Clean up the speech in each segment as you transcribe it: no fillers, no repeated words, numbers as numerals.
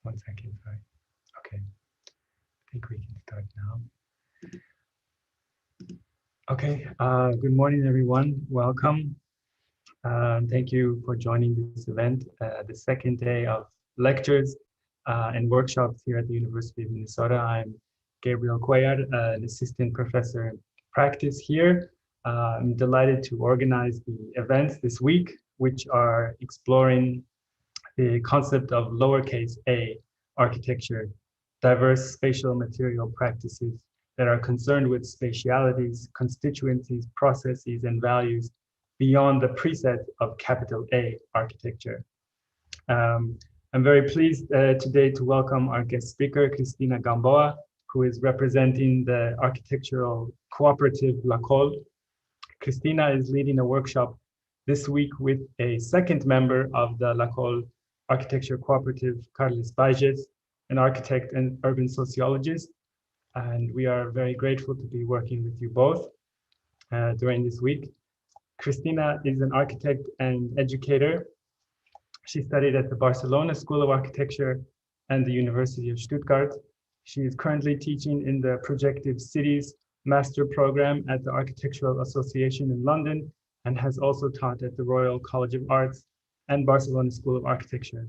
1 second, sorry. Okay, I think we can start now. Okay, good morning, everyone. Welcome. Thank you for joining this event, the second day of lectures and workshops here at the University of Minnesota. I'm Gabriel Cuellar, an assistant professor in practice here. I'm delighted to organize the events this week, which are exploring the concept of lowercase a architecture, diverse spatial material practices that are concerned with spatialities, constituencies, processes, and values beyond the preset of capital A architecture. I'm very pleased today to welcome our guest speaker, Christina Gamboa, who is representing the architectural cooperative Lacol. Cristina is leading a workshop this week with a second member of the Lacol architecture cooperative, Carlos Baiges, an architect and urban sociologist. And we are very grateful to be working with you both during this week. Cristina is an architect and educator. She studied at the Barcelona School of Architecture and the University of Stuttgart. She is currently teaching in the Projective Cities Master Program at the Architectural Association in London and has also taught at the Royal College of Arts and Barcelona School of Architecture.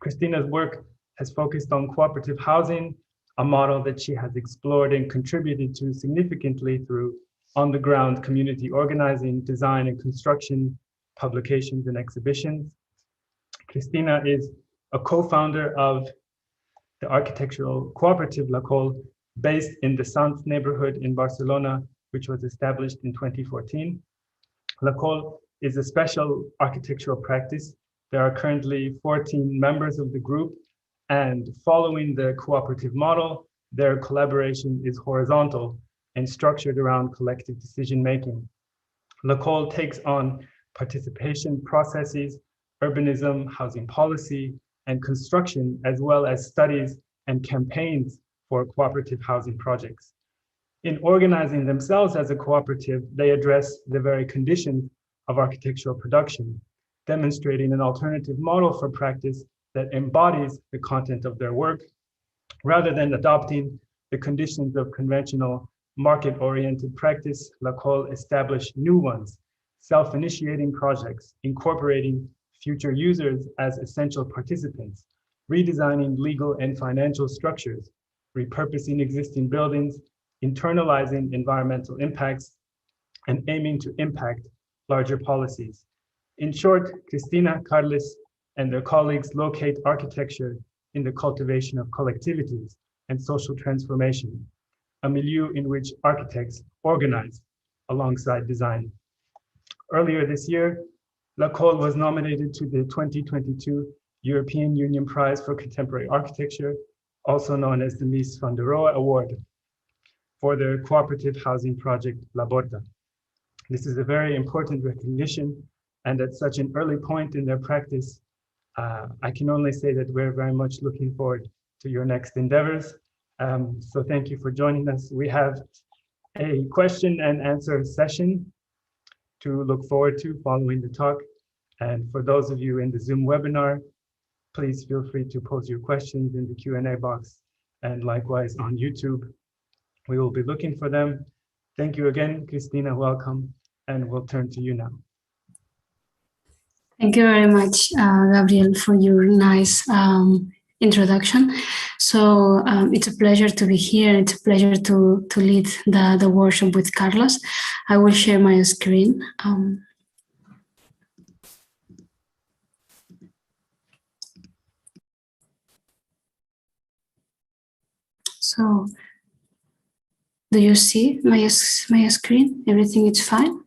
Cristina's work has focused on cooperative housing, a model that she has explored and contributed to significantly through on-the-ground community organizing, design and construction, publications and exhibitions. Cristina is a co-founder of the architectural cooperative Lacol, based in the Sants neighborhood in Barcelona, which was established in 2014. Lacol is a special architectural practice. There are currently 14 members of the group, and following the cooperative model, their collaboration is horizontal and structured around collective decision-making. Lacol takes on participation processes, urbanism, housing policy, and construction, as well as studies and campaigns for cooperative housing projects. In organizing themselves as a cooperative, they address the very conditions of architectural production, demonstrating an alternative model for practice that embodies the content of their work, rather than adopting the conditions of conventional market-oriented practice. Lacol established new ones, self-initiating projects, incorporating future users as essential participants, redesigning legal and financial structures, repurposing existing buildings, internalizing environmental impacts, and aiming to impact larger policies. In short, Cristina, Carlos, and their colleagues locate architecture in the cultivation of collectivities and social transformation, a milieu in which architects organize alongside design. Earlier this year, Lacol was nominated to the 2022 European Union Prize for Contemporary Architecture, also known as the Mies van der Rohe Award, for their cooperative housing project, La Borda. This is a very important recognition, and at such an early point in their practice, I can only say that we're very much looking forward to your next endeavors. So thank you for joining us. We have a question and answer session to look forward to following the talk. And for those of you in the Zoom webinar, please feel free to pose your questions in the Q&A box. And likewise on YouTube, we will be looking for them. Thank you again, Cristina, welcome. And we'll turn to you now. Thank you very much, Gabriel, for your nice introduction. So it's a pleasure to be here. It's a pleasure to lead the workshop with Carlos. I will share my screen. So do you see my screen? Everything is fine?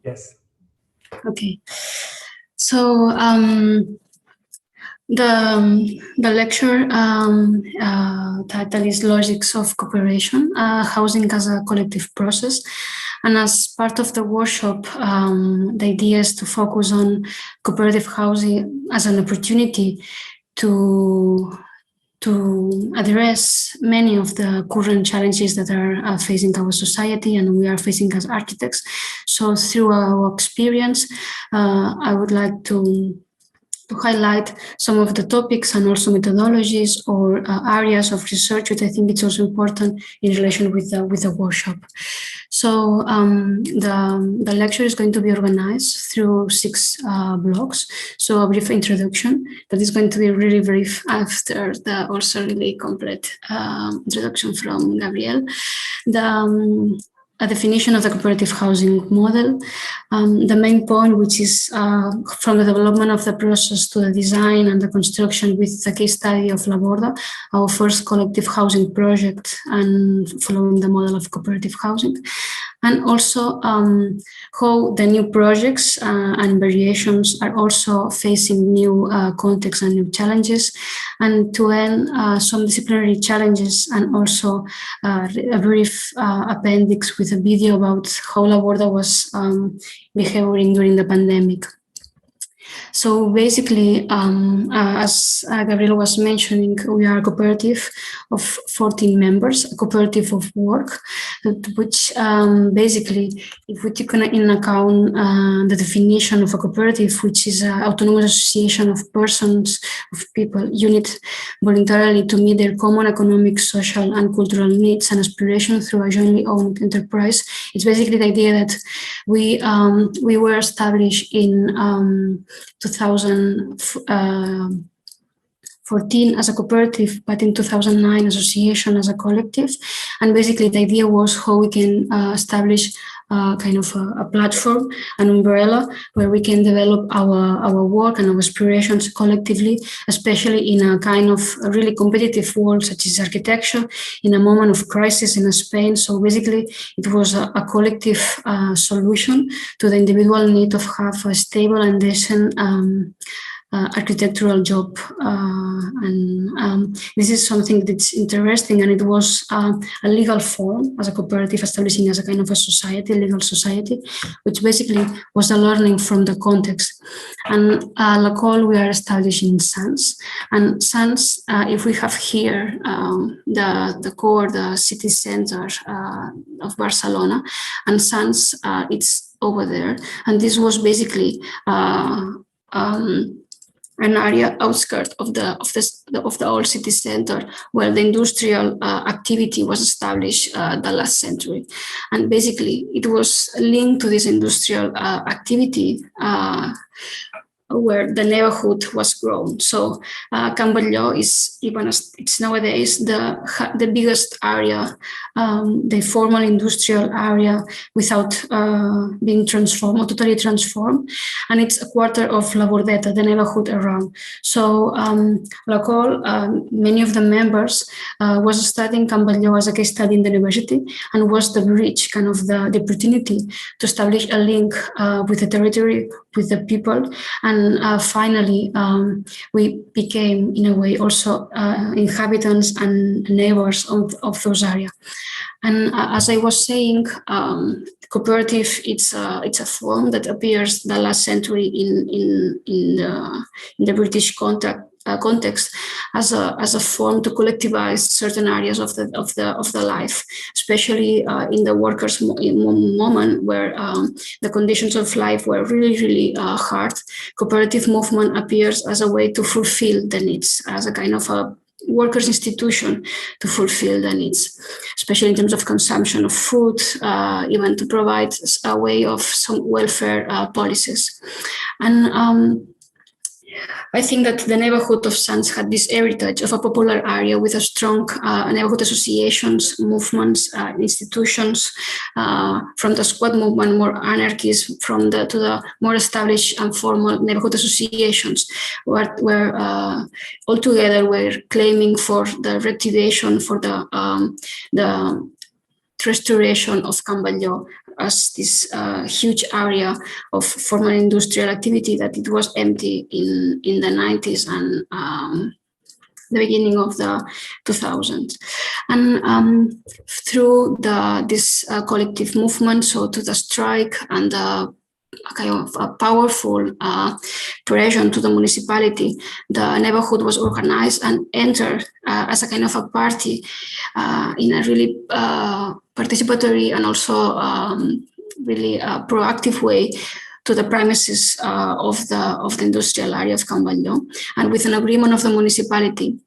Yes. Okay. So the lecture title is Logics of Cooperation, Housing as a Collective Process. And as part of the workshop, the idea is to focus on cooperative housing as an opportunity to address many of the current challenges that are facing our society and we are facing as architects. So through our experience, I would like to to highlight some of the topics and also methodologies or areas of research, which I think it's also important in relation with the workshop. So the lecture is going to be organized through 6 blocks. So a brief introduction that is going to be really brief after the also really complete introduction from Gabriel. A definition of the cooperative housing model, the main point, which is from the development of the process to the design and the construction with the case study of Borda, our first collective housing project and following the model of cooperative housing. And also how the new projects and variations are also facing new contexts and new challenges, and to end some disciplinary challenges and also a brief appendix with a video about how Borda was behaving during the pandemic. So basically, as Gabriel was mentioning, we are a cooperative of 14 members, a cooperative of work, which basically, if we take in account the definition of a cooperative, which is an autonomous association of persons, of people, unit voluntarily to meet their common economic, social, and cultural needs and aspirations through a jointly owned enterprise. It's basically the idea that we were established in 2014 as a cooperative, but in 2009 association as a collective. And basically the idea was how we can establish kind of a platform, an umbrella where we can develop our work and our aspirations collectively, especially in a kind of a really competitive world such as architecture, in a moment of crisis in Spain. So basically it was a collective solution to the individual need of have a stable and decent architectural job, and this is something that's interesting, and it was a legal form as a cooperative, establishing as a kind of a society, legal society, which basically was a learning from the context. And Lacol we are establishing Sants, and Sants, if we have here the core, the city center of Barcelona, and Sants, it's over there, and this was basically an area outskirts of the old city center, where the industrial activity was established the last century, and basically it was linked to this industrial activity where the neighborhood was grown. So Cambodia is, even as it's nowadays, the biggest area, the formal industrial area without being transformed or totally transformed. And it's a quarter of La Bordeta, the neighborhood around. So Lacol, many of the members was studying Cambodia as a case study in the university, and was the bridge, kind of the opportunity to establish a link with the territory, with the people, and finally we became in a way also inhabitants and neighbors of those areas. And as I was saying, cooperative, it's a form that appears the last century in the British context as a form to collectivize certain areas of the life, especially in the workers' moment where the conditions of life were really hard. Cooperative movement appears as a way to fulfill the needs, as a kind of a workers' institution to fulfill the needs, especially in terms of consumption of food, even to provide a way of some welfare policies. And I think that the neighborhood of Sants had this heritage of a popular area with a strong neighborhood associations, movements, institutions, from the squad movement, more anarchists, to the more established and formal neighborhood associations, where all together we're claiming for the reactivation, for the restoration of Cambodia as this huge area of formal industrial activity that it was empty in the 90s and the beginning of the 2000s. And through this collective movement, so to the strike and the kind of a powerful pressure to the municipality, the neighborhood was organized and entered as a kind of a party in a really participatory and also really proactive way to the premises of the industrial area of Can Batlló, and with an agreement of the municipality,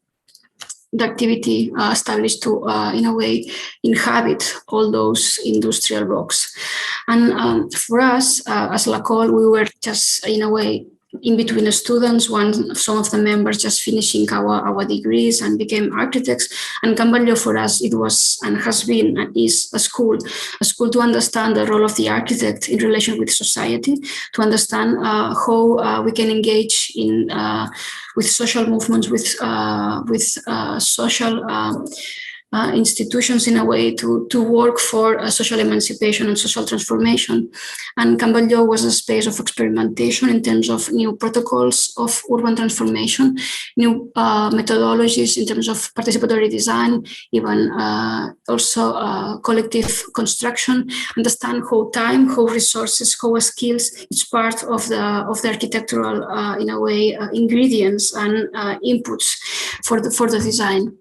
the activity established to, in a way, inhabit all those industrial blocks. And for us, as Lacol, we were just, in a way, in between the students, some of the members just finishing our degrees and became architects. And Can Batlló for us, it was and has been and is a school to understand the role of the architect in relation with society, to understand how we can engage in with social movements, with social institutions in a way to work for social emancipation and social transformation. And Can Batlló was a space of experimentation in terms of new protocols of urban transformation, new methodologies in terms of participatory design, even also collective construction, understand how time, how resources, how skills, it's part of the architectural, in a way, ingredients and inputs for the design.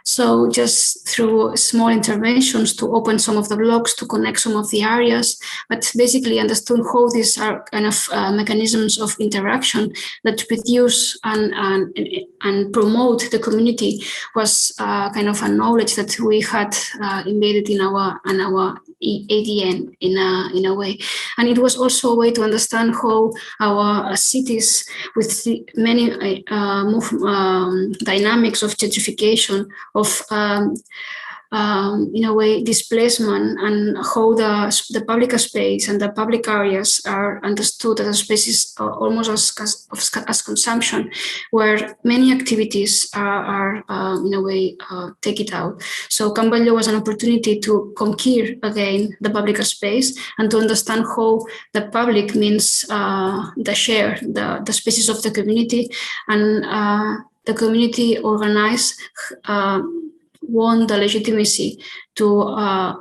So just through small interventions to open some of the blocks, to connect some of the areas, but basically understood how these are kind of mechanisms of interaction that produce and promote the community was kind of a knowledge that we had embedded in our ADN in a way. And it was also a way to understand how our cities, with the many dynamics of gentrification, of in a way displacement, and how the public space and the public areas are understood as spaces almost as consumption, where many activities are in a way take it out. So Can Batlló was an opportunity to conquer again the public space and to understand how the public means the share, the spaces of the community, and the community organized won the legitimacy to,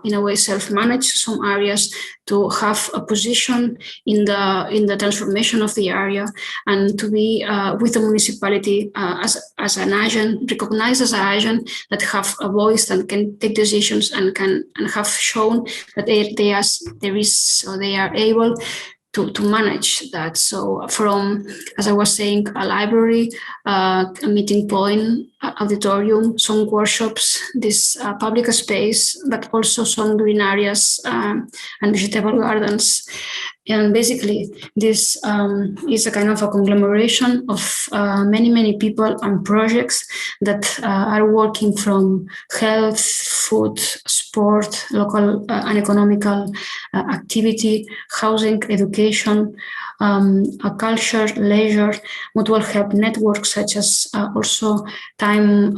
in a way, self-manage some areas, to have a position in the transformation of the area, and to be with the municipality as an agent, recognized as an agent that have a voice and can take decisions and have shown that they are able to manage that. So from, as I was saying, a library, a meeting point, auditorium, some workshops, this public space, but also some green areas and vegetable gardens. And basically, this is a kind of a conglomeration of many people and projects that are working from health, food, sport, local and economical activity, housing, education, culture, leisure, mutual help networks, such as also time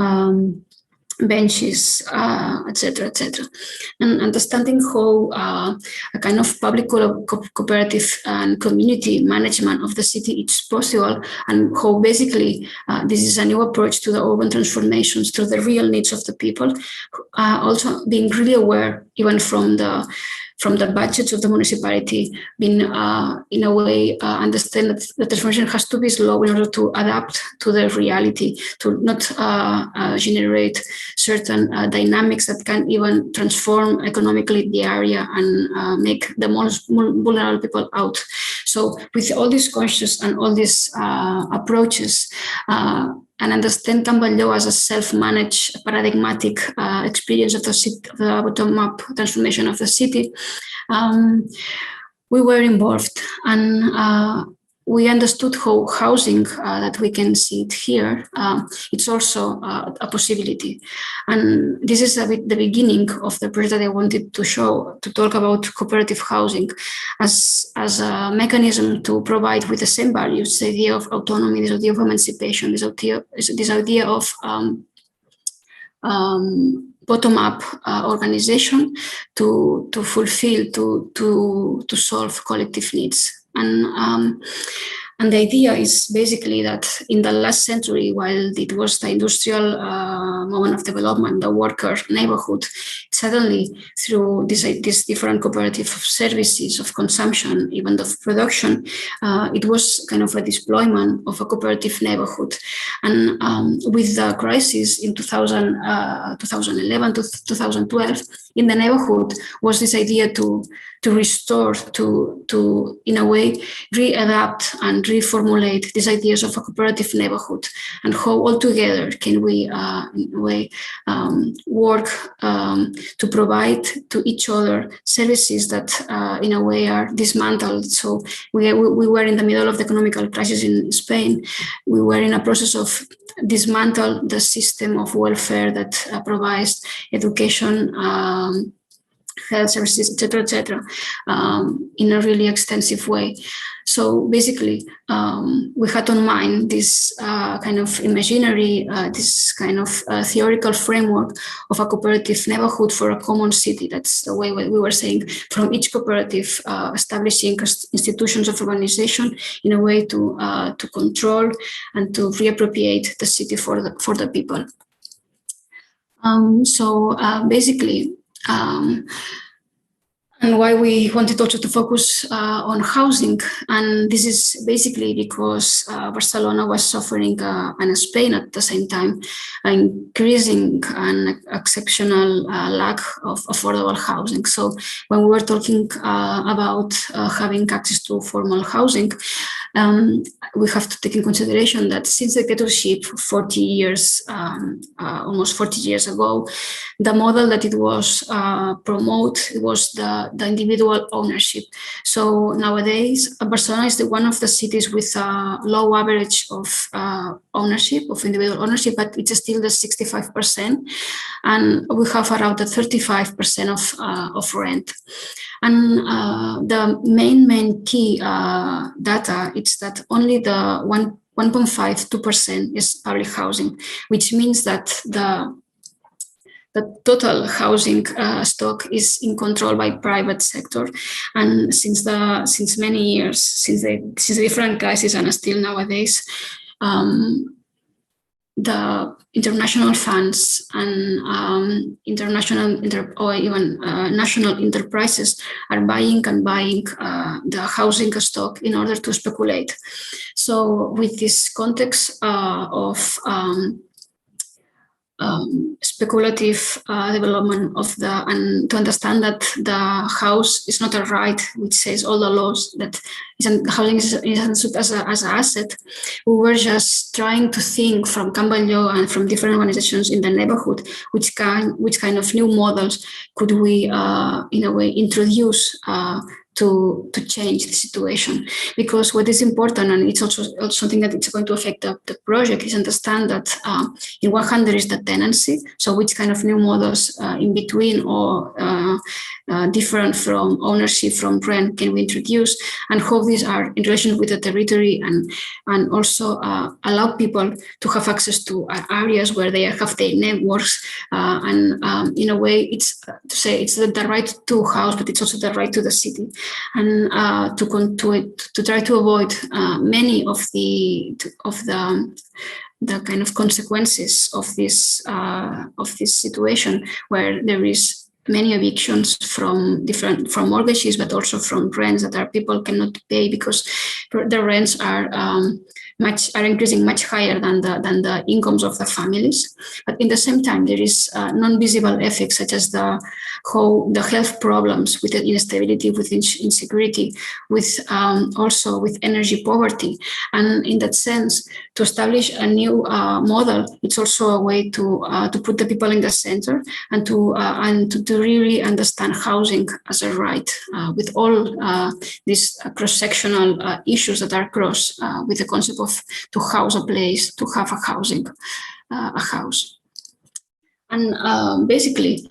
benches, etc., and understanding how a kind of public cooperative and community management of the city is possible, and how basically this is a new approach to the urban transformations through the real needs of the people. Also being really aware, even from the budgets of the municipality, being in a way understand that the transformation has to be slow in order to adapt to the reality, to not generate certain dynamics that can even transform economically the area and make the most vulnerable people out. So with all these conscious and all these approaches, and understand Can Batlló as a self-managed, paradigmatic experience of the city, the bottom-up transformation of the city, we were involved, and we understood how housing, that we can see it here, it's also a possibility. And this is a bit the beginning of the project that I wanted to show, to talk about cooperative housing as a mechanism to provide with the same values, the idea of autonomy, this idea of emancipation, this idea of bottom-up organization to fulfill, to solve collective needs. And the idea is basically that in the last century, while it was the industrial moment of development, the worker neighborhood, suddenly through these different cooperative services of consumption, even of production, it was kind of a deployment of a cooperative neighborhood. And with the crisis in 2011 to 2012, in the neighborhood was this idea to restore, to in a way readapt and reformulate these ideas of a cooperative neighborhood, and how altogether can we in a way work to provide to each other services that in a way are dismantled. So we were in the middle of the economic crisis in Spain. We were in a process of dismantle the system of welfare that provides education, health services, etc., in a really extensive way. So basically, we had on mind this kind of imaginary, this kind of theoretical framework of a cooperative neighborhood for a common city. That's the way we were saying, from each cooperative establishing institutions of urbanization in a way to control and to reappropriate the city for the people. So basically, and why we wanted also to focus on housing. And this is basically because Barcelona was suffering, and Spain at the same time, increasing an exceptional lack of affordable housing. So when we were talking about having access to formal housing, we have to take in consideration that since the dictatorship 40 years, almost 40 years ago, the model that it was promoted was the individual ownership. So nowadays, Barcelona is one of the cities with a low average of ownership, of individual ownership, but it's still the 65%. And we have around the 35% of rent. And the main key data is that only the 1.5-2% is public housing, which means that the total housing stock is in control by private sector. And since many years, since the different crises and still nowadays, the international funds and or even national enterprises are buying the housing stock in order to speculate. So with this context of speculative development of and to understand that the house is not a right, which says all the laws that housing is understood as an asset. We were just trying to think from Camballo and from different organizations in the neighborhood, which kind of new models could we in a way introduce to change the situation. Because what is important, and it's also something that it's going to affect the project, is understand that in one hand there is the tenancy, so which kind of new models in between or different from ownership, from rent can we introduce, and how these are in relation with the territory, and also allow people to have access to areas where they have their networks, and in a way it's to say it's the right to house, but it's also the right to the city. And to try to avoid many of the kind of consequences of this situation, where there is many evictions from mortgages, but also from rents that people cannot pay because the rents are increasing much higher than the incomes of the families. But in the same time, there is non-visible effects such as the health problems with the instability, with insecurity, with also with energy poverty. And in that sense, to establish a new model, it's also a way to put the people in the center and to really understand housing as a right, with all these cross-sectional issues that are cross with the concept of to house a place, to have a house. And basically,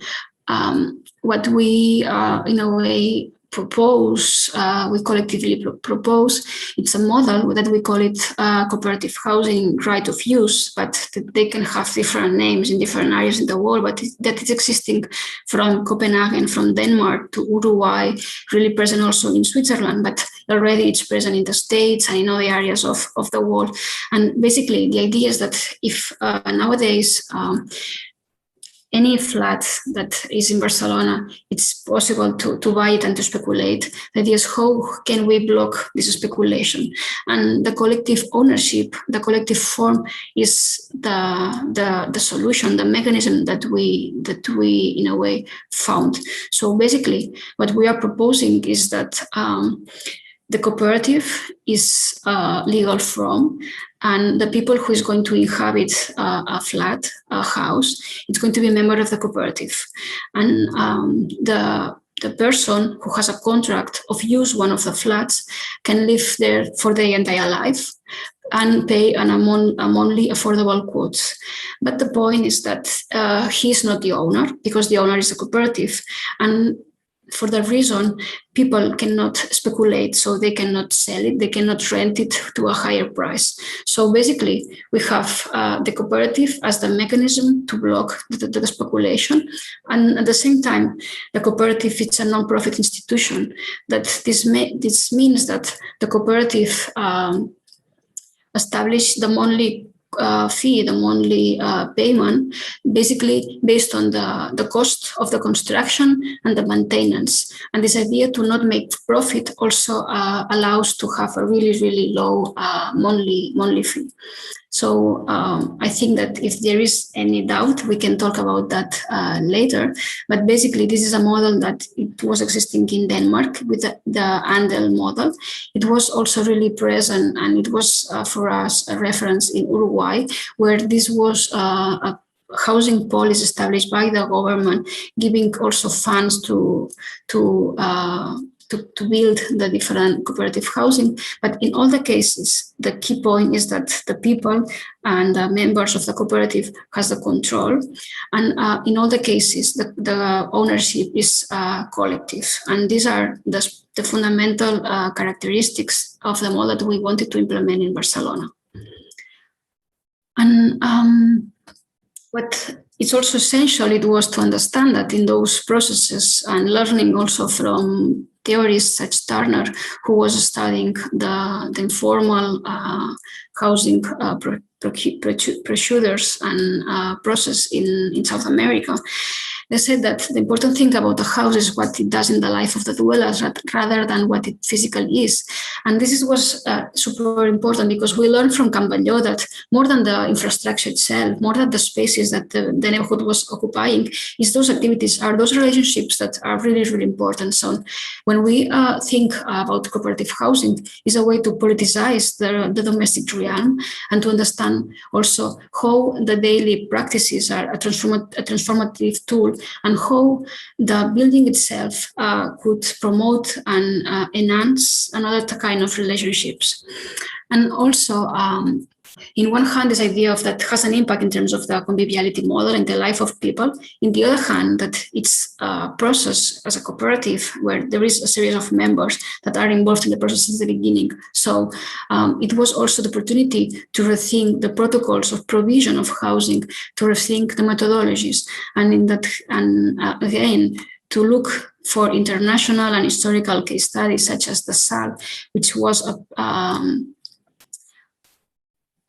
what we in a way propose, we collectively propose, it's a model that we call it cooperative housing right of use, but they can have different names in different areas in the world, but that is existing from Copenhagen, from Denmark to Uruguay, really present also in Switzerland, but already it's present in the States and in other areas of the world. And basically the idea is that if nowadays any flat that is in Barcelona, it's possible to buy it and to speculate. The idea is how can we block this speculation? And the collective ownership, the collective form is the solution, the mechanism that we in a way found. So basically what we are proposing is that the cooperative is legal form, and the people who is going to inhabit a flat, a house, it's going to be a member of the cooperative. And the person who has a contract of use one of the flats can live there for their entire life and pay a monthly affordable quotes. But the point is that he's not the owner, because the owner is a cooperative. And for that reason, people cannot speculate, so they cannot sell it, they cannot rent it to a higher price. So basically, we have the cooperative as the mechanism to block the speculation. And at the same time, the cooperative is a non-profit institution. That this means that the cooperative establish the monthly fee, the monthly payment, basically based on the cost of the construction and the maintenance. And this idea to not make profit also allows to have a really, really low monthly fee. So I think that if there is any doubt, we can talk about that later. But basically, this is a model that it was existing in Denmark with the Andel model. It was also really present, and it was for us a reference in Uruguay, where this was a housing policy established by the government, giving also funds to build the different cooperative housing. But in all the cases, the key point is that the people and the members of the cooperative has the control. And in all the cases, the ownership is collective. And these are the fundamental characteristics of the model that we wanted to implement in Barcelona. And what it's also essential, it was to understand that in those processes, and learning also from theorists such as Turner, who was studying the informal housing procedures and process in South America. They said that the important thing about the house is what it does in the life of the dwellers rather than what it physically is. And this was super important, because we learned from Gamboa that more than the infrastructure itself, more than the spaces that the neighborhood was occupying, is those activities, are those relationships that are really, really important. So when we think about cooperative housing, is a way to politicize the domestic realm and to understand also how the daily practices are a transformative tool, and how the building itself could promote and enhance another kind of relationships. And also, in one hand, this idea of that has an impact in terms of the conviviality model and the life of people. In the other hand, that it's a process as a cooperative where there is a series of members that are involved in the process since the beginning. So it was also the opportunity to rethink the protocols of provision of housing, to rethink the methodologies, and again, to look for international and historical case studies such as the SAL, which was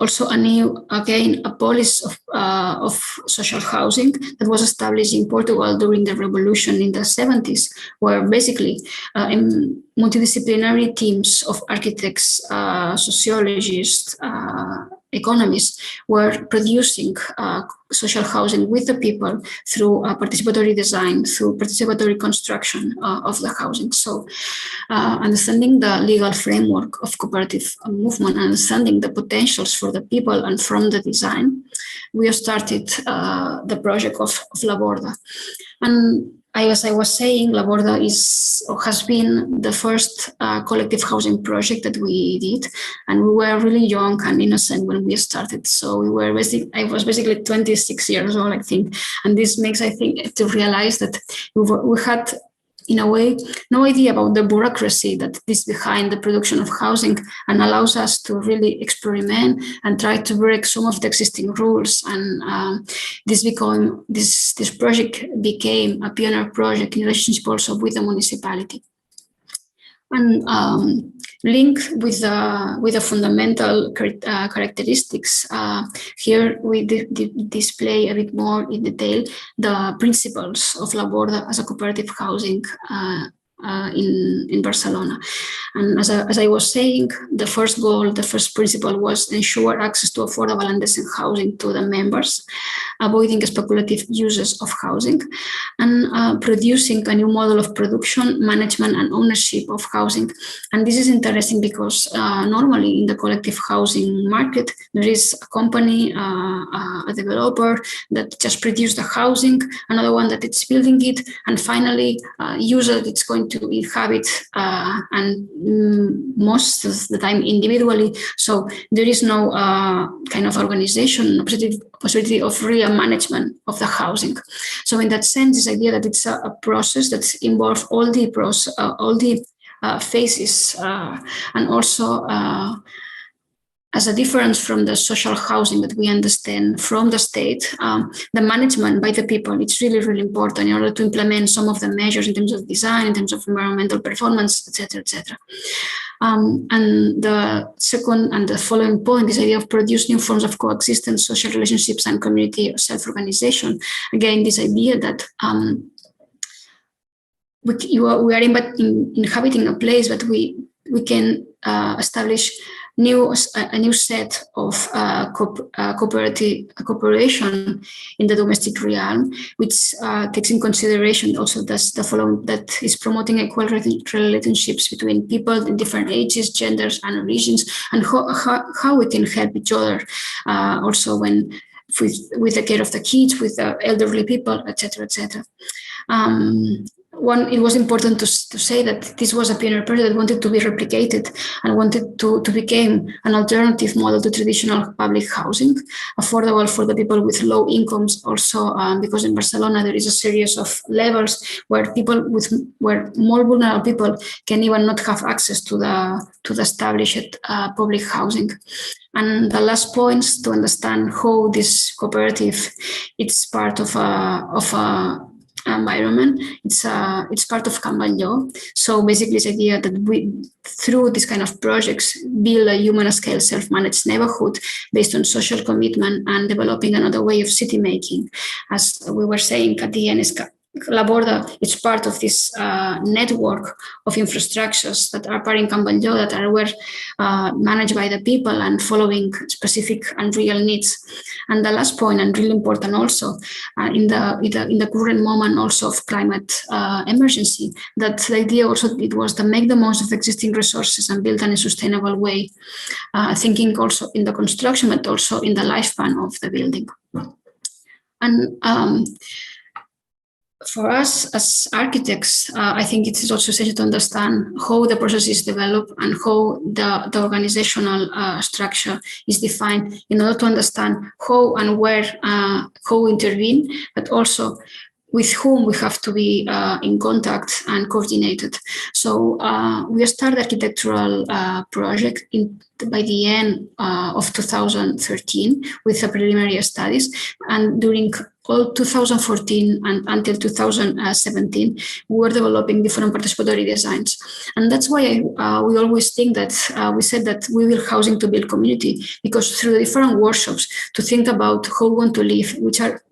also a policy of social housing that was established in Portugal during the revolution in the 70s, where basically multidisciplinary teams of architects, sociologists, economists were producing social housing with the people through participatory design, through participatory construction of the housing. So understanding the legal framework of cooperative movement, understanding the potentials for the people and from the design, we started the project of La Borda. And as I was saying, La Borda has been the first collective housing project that we did, and we were really young and innocent when we started. So I was basically 26 years old, I think, and this makes, I think, to realize that we had, in a way, no idea about the bureaucracy that is behind the production of housing, and allows us to really experiment and try to break some of the existing rules. And this project became a pioneer project in relationship also with the municipality. And linked with the fundamental characteristics, here we display a bit more in detail the principles of La Borda as a cooperative housing in Barcelona. And as I was saying, the first goal, the first principle was ensure access to affordable and decent housing to the members, avoiding speculative uses of housing, and producing a new model of production, management, and ownership of housing. And this is interesting because normally in the collective housing market, there is a company, a developer that just produces the housing, another one that it's building it, and finally a user that's going to inhabit, and most of the time individually. So there is no kind of organization, possibility of real management of the housing. So in that sense, this idea that it's a process that involves all the phases, and also as a difference from the social housing that we understand from the state, the management by the people, it's really, really important in order to implement some of the measures in terms of design, in terms of environmental performance, etc., etc. And the second and the following point, this idea of produce new forms of coexistence, social relationships, and community self-organization. Again, this idea that we are inhabiting a place, but we can establish a new set of cooperation in the domestic realm, which takes in consideration also the following, that is promoting equal relationships between people in different ages, genders, and origins, and how we can help each other, also when with the care of the kids, with the elderly people, etc., etc. It was important to say that this was a pioneer project that wanted to be replicated and wanted to become an alternative model to traditional public housing, affordable for the people with low incomes. Also, because in Barcelona there is a series of levels where where more vulnerable people can even not have access to the established public housing. And the last point is to understand how this cooperative, it's part of a environment. It's part of Kanban law. So basically, this idea that we, through this kind of projects, build a human-scale self-managed neighborhood based on social commitment and developing another way of city making. As we were saying at the end, La Borda is part of this network of infrastructures that are part in Kanban law, that are managed by the people and following specific and real needs. And the last point, and really important also, in the current moment also of climate emergency, that the idea also it was to make the most of existing resources and build in a sustainable way, thinking also in the construction, but also in the lifespan of the building. And for us as architects, I think it is also essential to understand how the process is developed and how the organizational structure is defined in order to understand how and where how intervene, but also with whom we have to be in contact and coordinated. So we started the architectural project by the end of 2013 with the preliminary studies, and during all 2014 and until 2017, we were developing different participatory designs. And that's why we always think that we said that we build housing to build community, because through the different workshops to think about how we want to live, which are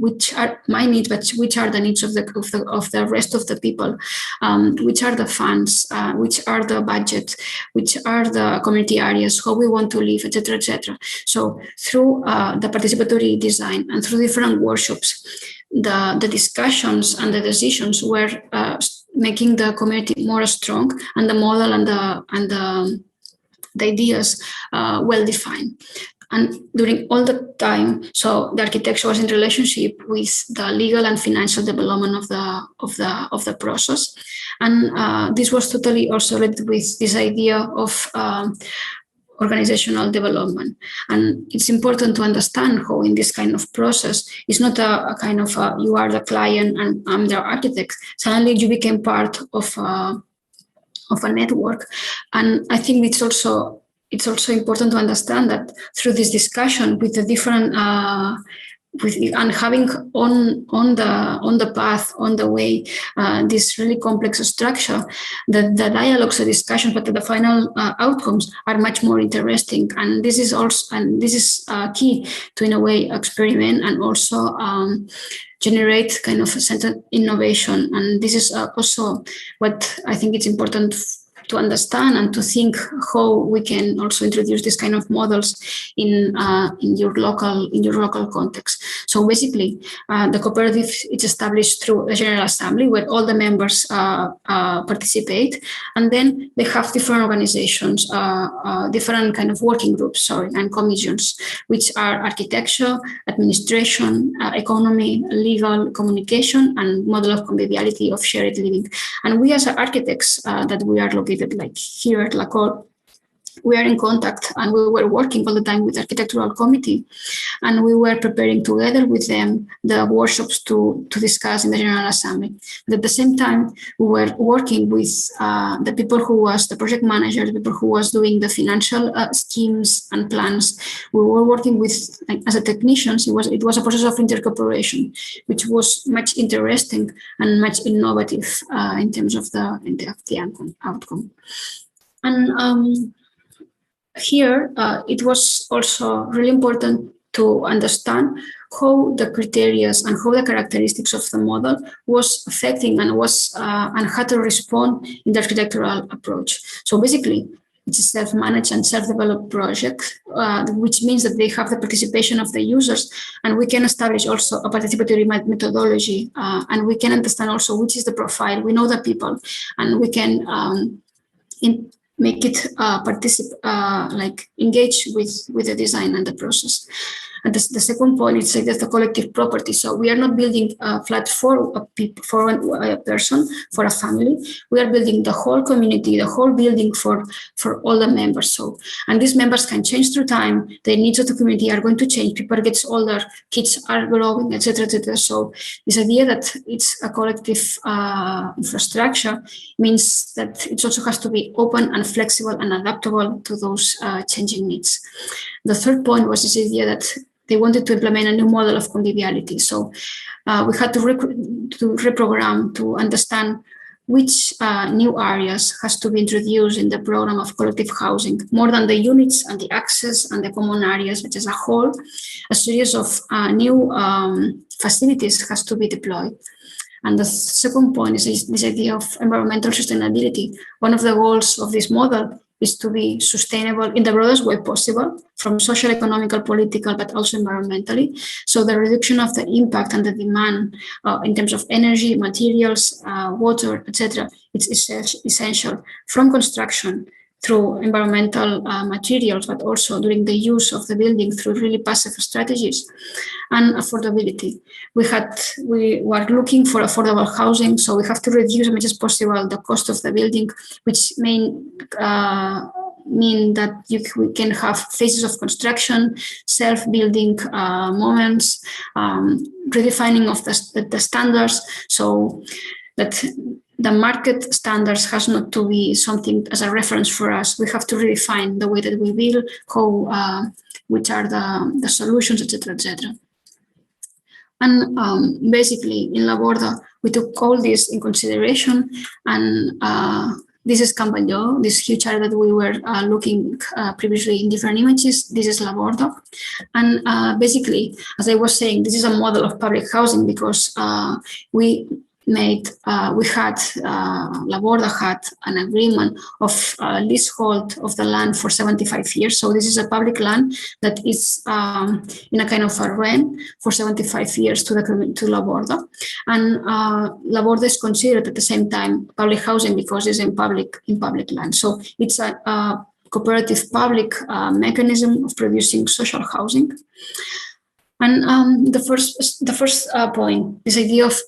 my needs, but which are the needs of the rest of the people, which are the funds, which are the budget, which are the community areas, how we want to live, etc., etc. So through the participatory design and through different workshops, the discussions and the decisions were making the community more strong, and the model and the ideas well defined. And during all the time, so the architecture was in relationship with the legal and financial development of the process, and this was totally also related with this idea of organizational development. And it's important to understand how in this kind of process, it's not a kind of you are the client and I'm the architect. Suddenly you became part of a network. And I think it's also important to understand that through this discussion with the different and having on the path, on the way, this really complex structure, the dialogues, the discussions, but the final outcomes are much more interesting. And this is key to, in a way, experiment and also generate kind of a sense of innovation. And this is also what I think it's important to understand and to think how we can also introduce this kind of models in your local context. So basically, the cooperative is established through a general assembly where all the members participate, and then they have different organizations, different kind of working groups, and commissions, which are architecture, administration, economy, legal, communication, and model of conviviality of shared living. And we as architects that we are located like here at Lacol, we are in contact, and we were working all the time with the architectural committee, and we were preparing together with them the workshops to discuss in the General Assembly. But at the same time, we were working with the people who was the project manager, the people who was doing the financial schemes and plans. We were working with, like, as a technicians, it was a process of intercooperation, which was much interesting and much innovative in terms of the outcome. And here, it was also really important to understand how the criteria and how the characteristics of the model was affecting and how to respond in the architectural approach. So basically, it's a self-managed and self-developed project, which means that they have the participation of the users, and we can establish also a participatory methodology, and we can understand also which is the profile. We know the people, and we can make it engage with the design and the process. And the second point is that the collective property. So we are not building a flat for a person, for a family. We are building the whole community, the whole building for all the members. So, and these members can change through time. The needs of the community are going to change. People get older, kids are growing, etc., etc. So this idea that it's a collective infrastructure means that it also has to be open and flexible and adaptable to those changing needs. The third point was this idea that they wanted to implement a new model of conviviality. So we had to reprogram to understand which new areas has to be introduced in the program of collective housing, more than the units and the access and the common areas, which as a whole, a series of new facilities has to be deployed. And the second point is this idea of environmental sustainability. One of the goals of this model is to be sustainable in the broadest way possible, from social, economical, political, but also environmentally. So the reduction of the impact and the demand in terms of energy, materials, water, etc., it's essential from construction through environmental materials, but also during the use of the building through really passive strategies. And affordability. We were looking for affordable housing, so we have to reduce as much as possible the cost of the building, which mean that we can have phases of construction, self-building moments, redefining of the standards, so that the market standards has not to be something as a reference for us. We have to redefine the way that we build, which are the solutions, etc., etc. And basically, in La Borda, we took all this in consideration, and this is Can Batlló, this huge area that we were looking previously in different images. This is La Borda. And basically, as I was saying, this is a model of public housing because La Borda had an agreement of leasehold of the land for 75 years. So this is a public land that is in a kind of a rent for 75 years to La Borda. And La Borda is considered at the same time public housing because it's in public land. So it's a cooperative public mechanism of producing social housing. And the first point, this idea of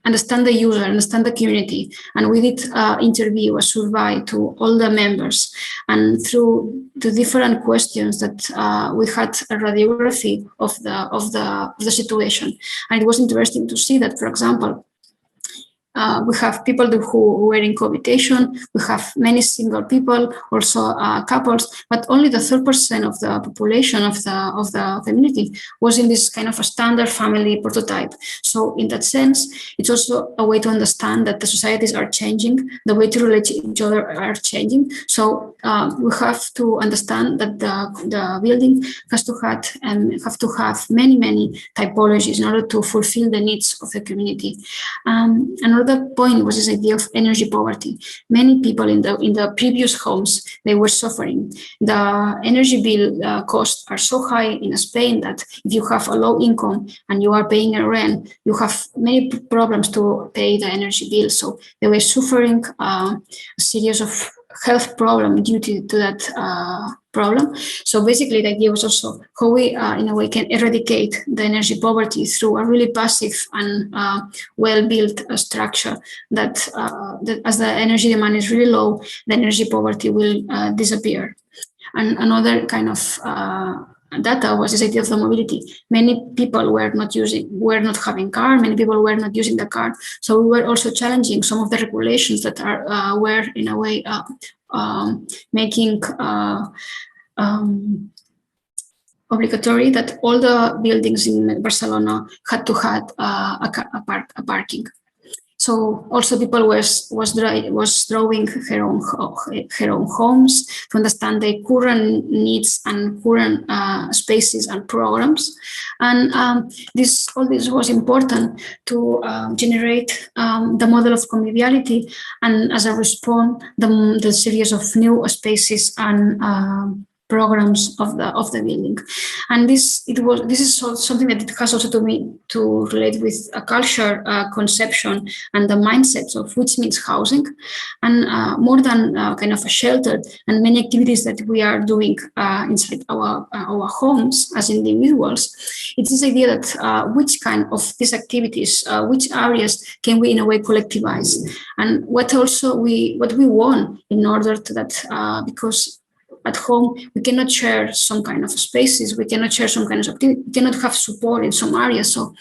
understand the user, understand the community. And we did interview, a survey to all the members. And through the different questions that we had a radiography of the situation. And it was interesting to see that, for example, we have people who were in cohabitation. We have many single people, also couples, but only the 3% of the population of the community was in this kind of a standard family prototype. So in that sense, it's also a way to understand that the societies are changing, the way to relate to each other are changing. So we have to understand that the building has to have many typologies in order to fulfill the needs of the community. Another point was this idea of energy poverty. Many people in the previous homes, they were suffering. The energy bill costs are so high in Spain that if you have a low income and you are paying a rent, you have many problems to pay the energy bill. So they were suffering a series of health problem due to that problem. So basically the idea was also how we in a way can eradicate the energy poverty through a really passive and well-built structure that as the energy demand is really low, the energy poverty will disappear. And another kind of data was this idea of the mobility. Many people were not having car. Many people were not using the car. So we were also challenging some of the regulations that were in a way making obligatory that all the buildings in Barcelona had to have a parking. So also people was drawing her own homes to understand their current needs and current spaces and programs, and all this was important to generate the model of conviviality, and as a response, the series of new spaces and programs of the building. And this is something that it has also to relate with a culture conception and the mindsets of which means housing, and more than kind of a shelter and many activities that we are doing inside our homes as individuals. It's this idea that which kind of these activities, which areas can we in a way collectivize, and what we want in order to that, because at home, we cannot share some kind of spaces, we cannot share some kind of activity, we cannot have support in some areas. So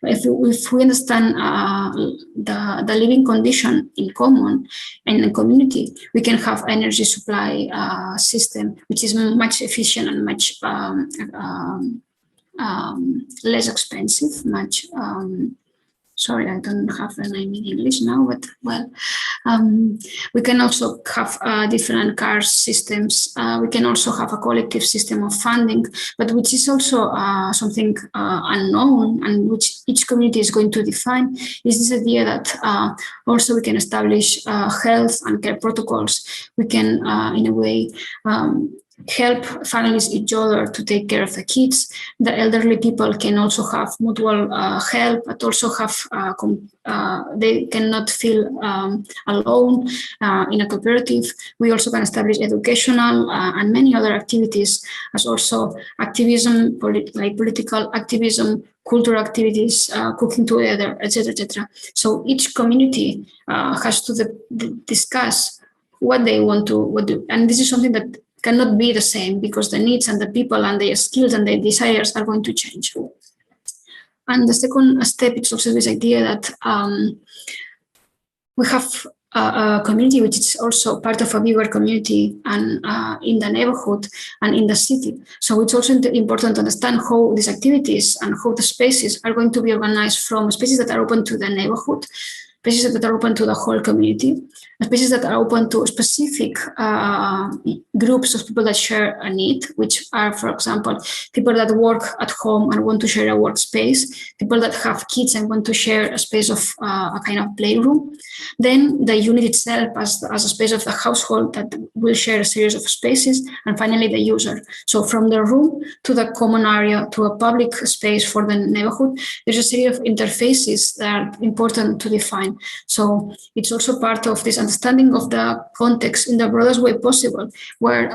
if we understand the living condition in common and in community, we can have energy supply system, which is much efficient and much less expensive, much sorry, I don't have the name in English now, but well, we can also have different car systems. We can also have a collective system of funding, but which is also something unknown and which each community is going to define, is this idea that also we can establish health and care protocols. We can, in a way, help families each other to take care of the kids. The elderly people can also have mutual help, but also have they cannot feel alone in a cooperative. We also can establish educational and many other activities, as also activism, like political activism, cultural activities, cooking together, etc., etc. So each community has to discuss what they want to do, and this is something that cannot be the same because the needs and the people and their skills and their desires are going to change. And the second step is also this idea that we have a community which is also part of a bigger community and in the neighborhood and in the city. So it's also important to understand how these activities and how the spaces are going to be organized from spaces that are open to the neighborhood, spaces that are open to the whole community, spaces that are open to specific groups of people that share a need, which are, for example, people that work at home and want to share a workspace, people that have kids and want to share a space of a kind of playroom, then the unit itself as a space of the household that will share a series of spaces, and finally the user. So from the room to the common area to a public space for the neighborhood, there's a series of interfaces that are important to define. So it's also part of this understanding of the context in the broadest way possible, where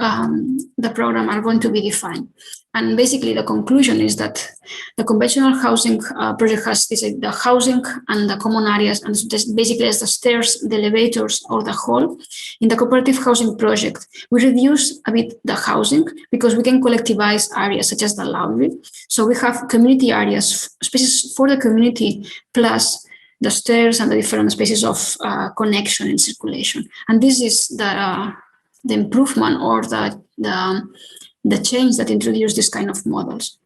the program are going to be defined. And basically the conclusion is that the conventional housing project has this, the housing and the common areas, and basically as the stairs, the elevators, or the hall. In the cooperative housing project, we reduce a bit the housing because we can collectivize areas such as the laundry. So we have community areas, spaces for the community, plus the stairs and the different spaces of connection and circulation. And this is the improvement or the change that introduced this kind of models.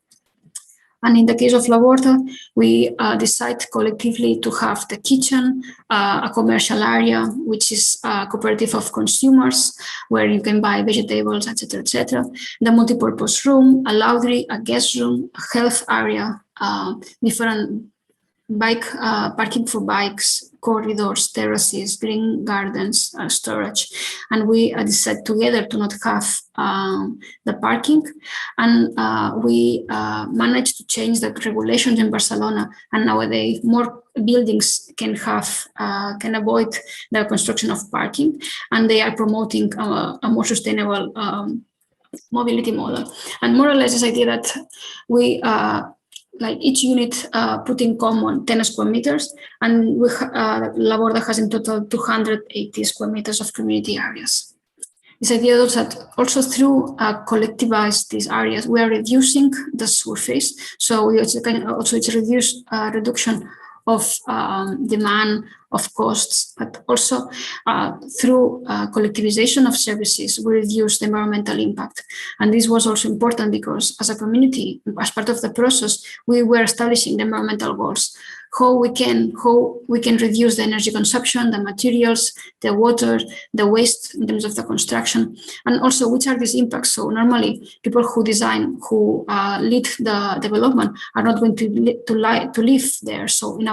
And in the case of La Borda, we decide collectively to have the kitchen, a commercial area, which is a cooperative of consumers, where you can buy vegetables, etc., etc. The multipurpose room, a laundry, a guest room, a health area, different parking for bikes, corridors, terraces, green gardens, storage. And we decided together to not have the parking. And we managed to change the regulations in Barcelona. And nowadays, more buildings can avoid the construction of parking. And they are promoting a more sustainable mobility model. And more or less this idea that we like each unit put in common 10 square meters, and La Borda has in total 280 square meters of community areas. This idea is that also through collectivized these areas, we are reducing the surface. So it's a reduction of demand, of costs, but also through collectivization of services, we reduce the environmental impact. And this was also important because as a community, as part of the process, we were establishing the environmental goals. How we can reduce the energy consumption, the materials, the water, the waste in terms of the construction, and also which are these impacts. So normally people who design, who lead the development are not going to live there. So in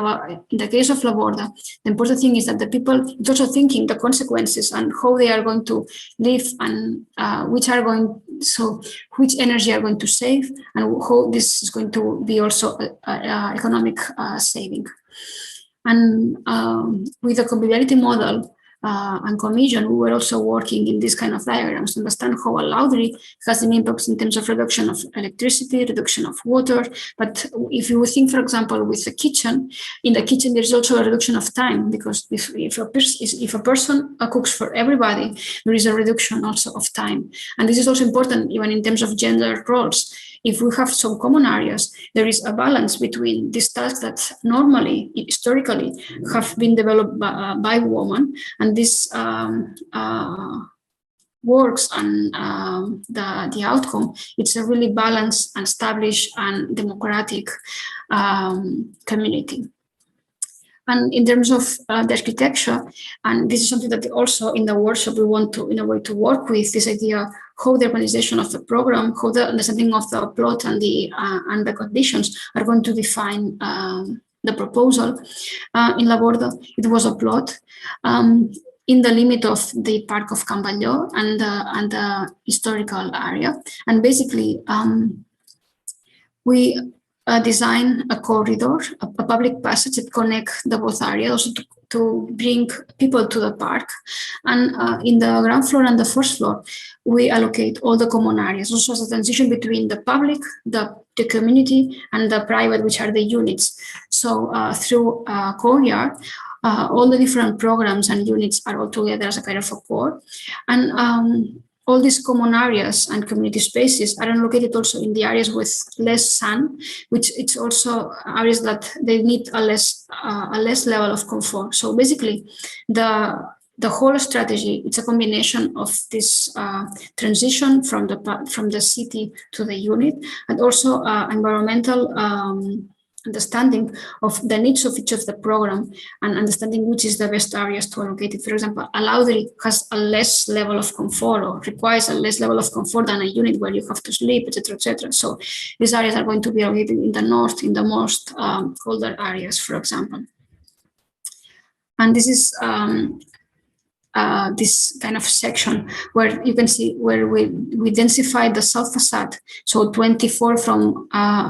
the case of La Borda, the important thing is that the people are also thinking the consequences and how they are going to live and which energy are going to save and how this is going to be also economic saving. And with the conviviality model and commission, we were also working in this kind of diagrams to understand how a laundry has an impact in terms of reduction of electricity, reduction of water. But if you think, for example, with the kitchen, in the kitchen there's also a reduction of time, because if a person cooks for everybody, there is a reduction also of time. And this is also important even in terms of gender roles. If we have some common areas, there is a balance between these tasks that normally, historically, have been developed by women, and this works, and the outcome, it's a really balanced and established and democratic community. And in terms of the architecture, and this is something that also in the workshop we want to, in a way, to work with this idea how the organization of the program, how the understanding of the plot and the conditions are going to define the proposal. In La Borda, it was a plot in the limit of the Park of Can Batlló and the historical area. And basically, we design a corridor, a public passage that connects the both areas, also to bring people to the park. And in the ground floor and the first floor, we allocate all the common areas, also as a transition between the public, the community, and the private, which are the units. So through courtyard, all the different programs and units are all together as a kind of a core. And all these common areas and community spaces are located also in the areas with less sun, which it's also areas that they need a less level of comfort. So basically, the whole strategy, it's a combination of this transition from the city to the unit, and also environmental understanding of the needs of each of the program and understanding which is the best areas to allocate it. For example, a laundry has a less level of comfort or requires a less level of comfort than a unit where you have to sleep, etc., etc. So these areas are going to be allocated in the north, in the most colder areas, for example. And this is this kind of section where you can see where we densify the south facade. So 24 from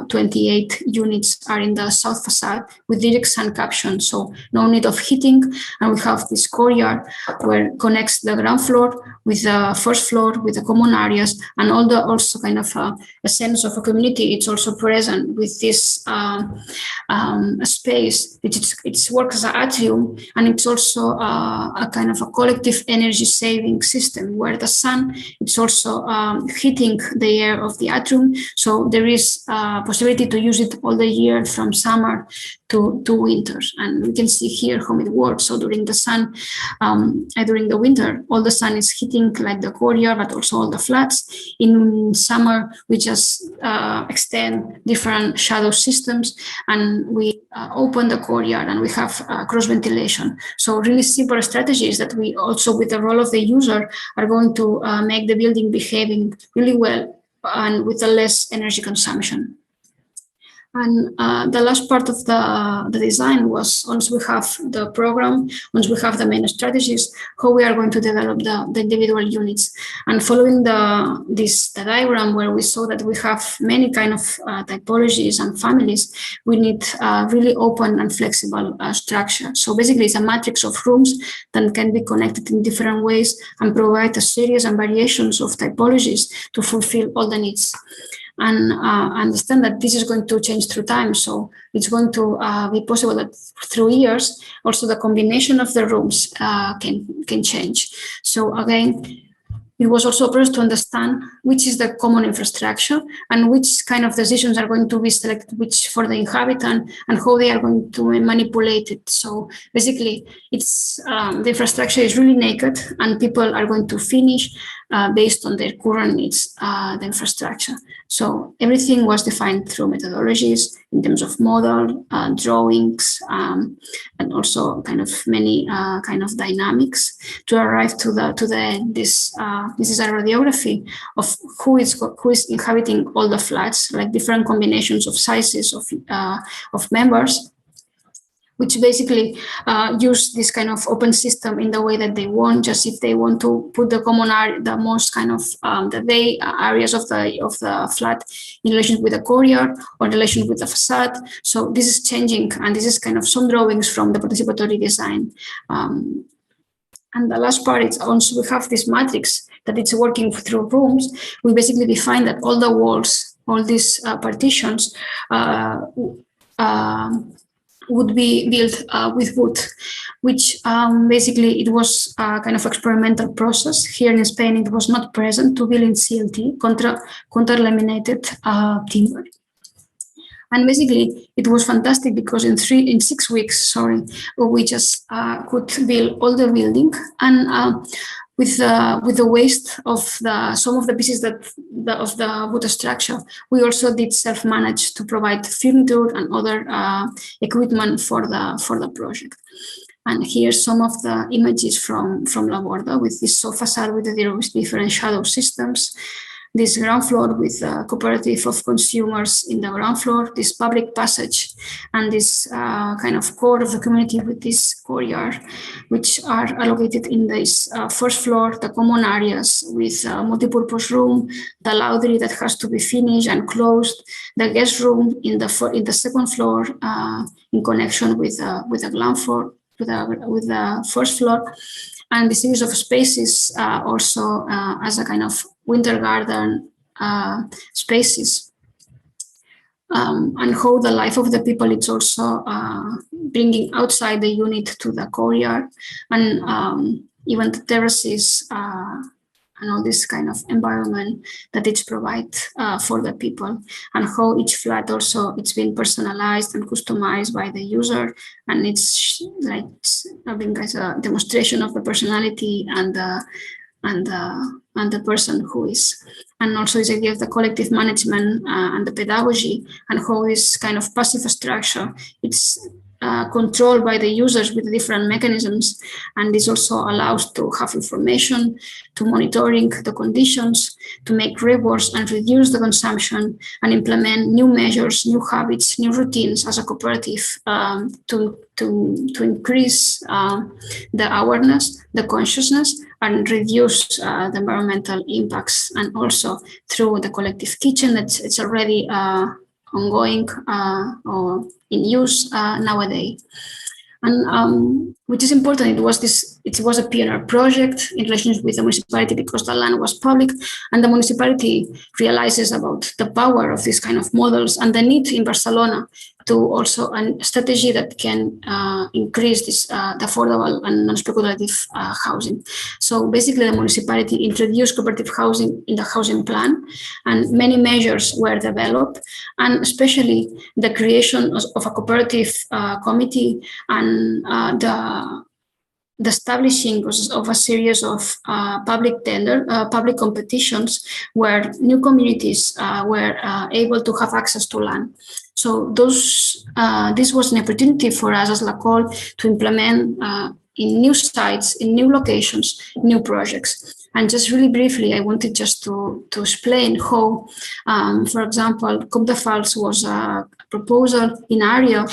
28 units are in the south facade with direct sun caption. So no need of heating. And we have this courtyard where connects the ground floor with the first floor, with the common areas, and all the also kind of a sense of a community. It's also present with this space. It works as an atrium, and it's also a kind of a collective collective energy saving system where the sun is also heating the air of the atrium. So there is a possibility to use it all the year from summer to winter. And we can see here how it works. So during the winter, all the sun is hitting like the courtyard, but also all the flats. In summer, we just extend different shadow systems, and we open the courtyard, and we have cross ventilation. So really simple strategies that we also, with the role of the user, are going to make the building behaving really well and with a less energy consumption. And the last part of the design was, once we have the program, once we have the main strategies, how we are going to develop the individual units. And following the diagram where we saw that we have many kind of typologies and families, we need really open and flexible structure. So basically it's a matrix of rooms that can be connected in different ways and provide a series and variations of typologies to fulfill all the needs. And understand that this is going to change through time. So it's going to be possible that through years, also the combination of the rooms can change. So again, it was also a process to understand which is the common infrastructure and which kind of decisions are going to be selected, which for the inhabitant, and how they are going to manipulate it. So basically, it's the infrastructure is really naked, and people are going to finish based on their current needs, the infrastructure. So everything was defined through methodologies in terms of model, drawings, and also kind of many kind of dynamics to arrive to the end. This is a radiography of who is inhabiting all the flats, like different combinations of sizes of members, which basically use this kind of open system in the way that they want. Just if they want to put the common area, the most kind of the bay areas of the flat in relation with the courtyard or in relation with the facade. So this is changing, and this is kind of some drawings from the participatory design. And the last part is also we have this matrix that it's working through rooms. We basically define that all the walls, all these partitions would be built with wood, which basically it was a kind of experimental process. Here in Spain, it was not present to build in CLT, contra-laminated timber. And basically, it was fantastic because in 6 weeks, we just could build all the building, and with the waste of some of the pieces of the wood structure, we also did self-manage to provide furniture and other equipment for the project. And here's some of the images from La Borda with this sofa facade with the different shadow systems. This ground floor with a cooperative of consumers in the ground floor, this public passage, and this kind of core of the community with this courtyard, which are allocated in this first floor, the common areas with multi-purpose room, the laundry that has to be finished and closed, the guest room in the second floor in connection with the ground floor, with the first floor, and the series of spaces also as a kind of winter garden spaces, and how the life of the people is also bringing outside the unit to the courtyard, and even the terraces and all this kind of environment that it provides for the people, and how each flat also it's been personalized and customized by the user, and it's like having as a demonstration of the personality and the person who is, and also this idea of the collective management and the pedagogy, and how this kind of passive structure it's controlled by the users with different mechanisms, and this also allows to have information, to monitoring the conditions, to make rewards and reduce the consumption, and implement new measures, new habits, new routines as a cooperative to increase the awareness, the consciousness, and reduce the environmental impacts, and also through the collective kitchen that it's already ongoing or in use nowadays. And which is important, it was a pioneer project in relation with the municipality because the land was public, and the municipality realizes about the power of these kind of models and the need in Barcelona to also a strategy that can increase this the affordable and non-speculative housing. So basically, the municipality introduced cooperative housing in the housing plan, and many measures were developed, and especially the creation of a cooperative committee and the establishing of a series of public competitions where new communities were able to have access to land. So this was an opportunity for us as Lacol to implement in new sites, in new locations, new projects. And just really briefly, I wanted just to explain how, for example, Coupe de Fals was a proposal in area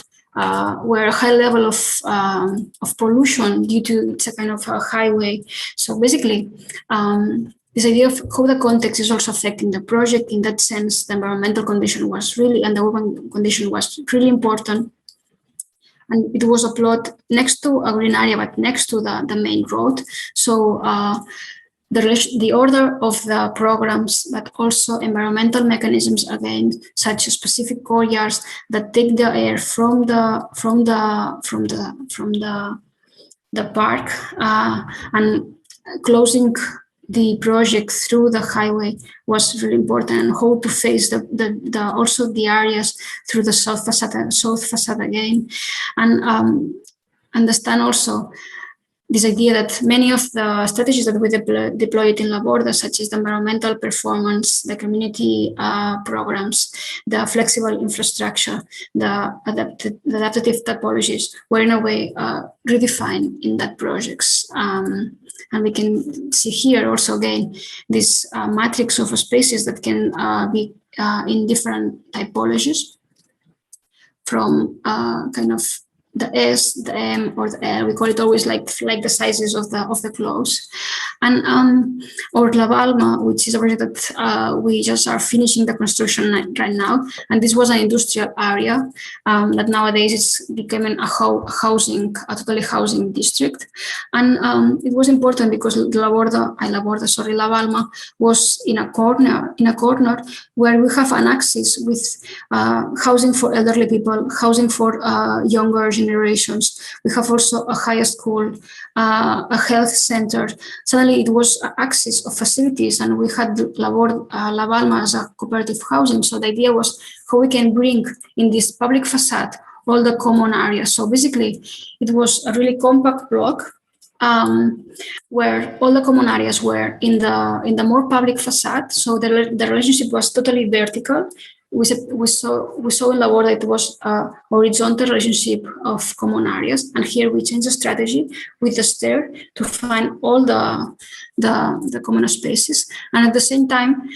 where a high level of pollution due to it's a kind of a highway. So basically, this idea of how the context is also affecting the project. In that sense, the environmental condition was really, and the urban condition was really important. And it was a plot next to a green area, but next to the main road. So the order of the programs, but also environmental mechanisms again, such as specific courtyards that take the air from the park and closing the project through the highway was really important, and how to face also the areas through the south facade again, and understand also this idea that many of the strategies that we deployed in La Borda, such as the environmental performance, the community programs, the flexible infrastructure, the adaptive typologies, were in a way redefined in that projects. And we can see here also again this matrix of spaces that can be in different typologies, from kind of the S, the M, or the L. We call it always like the sizes of the clothes. And or La Balma, which is a project that we just are finishing the construction right now. And this was an industrial area that nowadays is becoming a totally housing district. And it was important because La Balma was in a corner where we have an axis with housing for elderly people, housing for younger generations. We have also a high school, a health center. Suddenly it was an axis of facilities, and we had La Balma as a cooperative housing. So the idea was how we can bring in this public facade all the common areas. So basically it was a really compact block where all the common areas were in the more public facade. So the relationship was totally vertical. We saw in La Borda it was a horizontal relationship of common areas, and here we changed the strategy with the stair to find all the common spaces, and at the same time,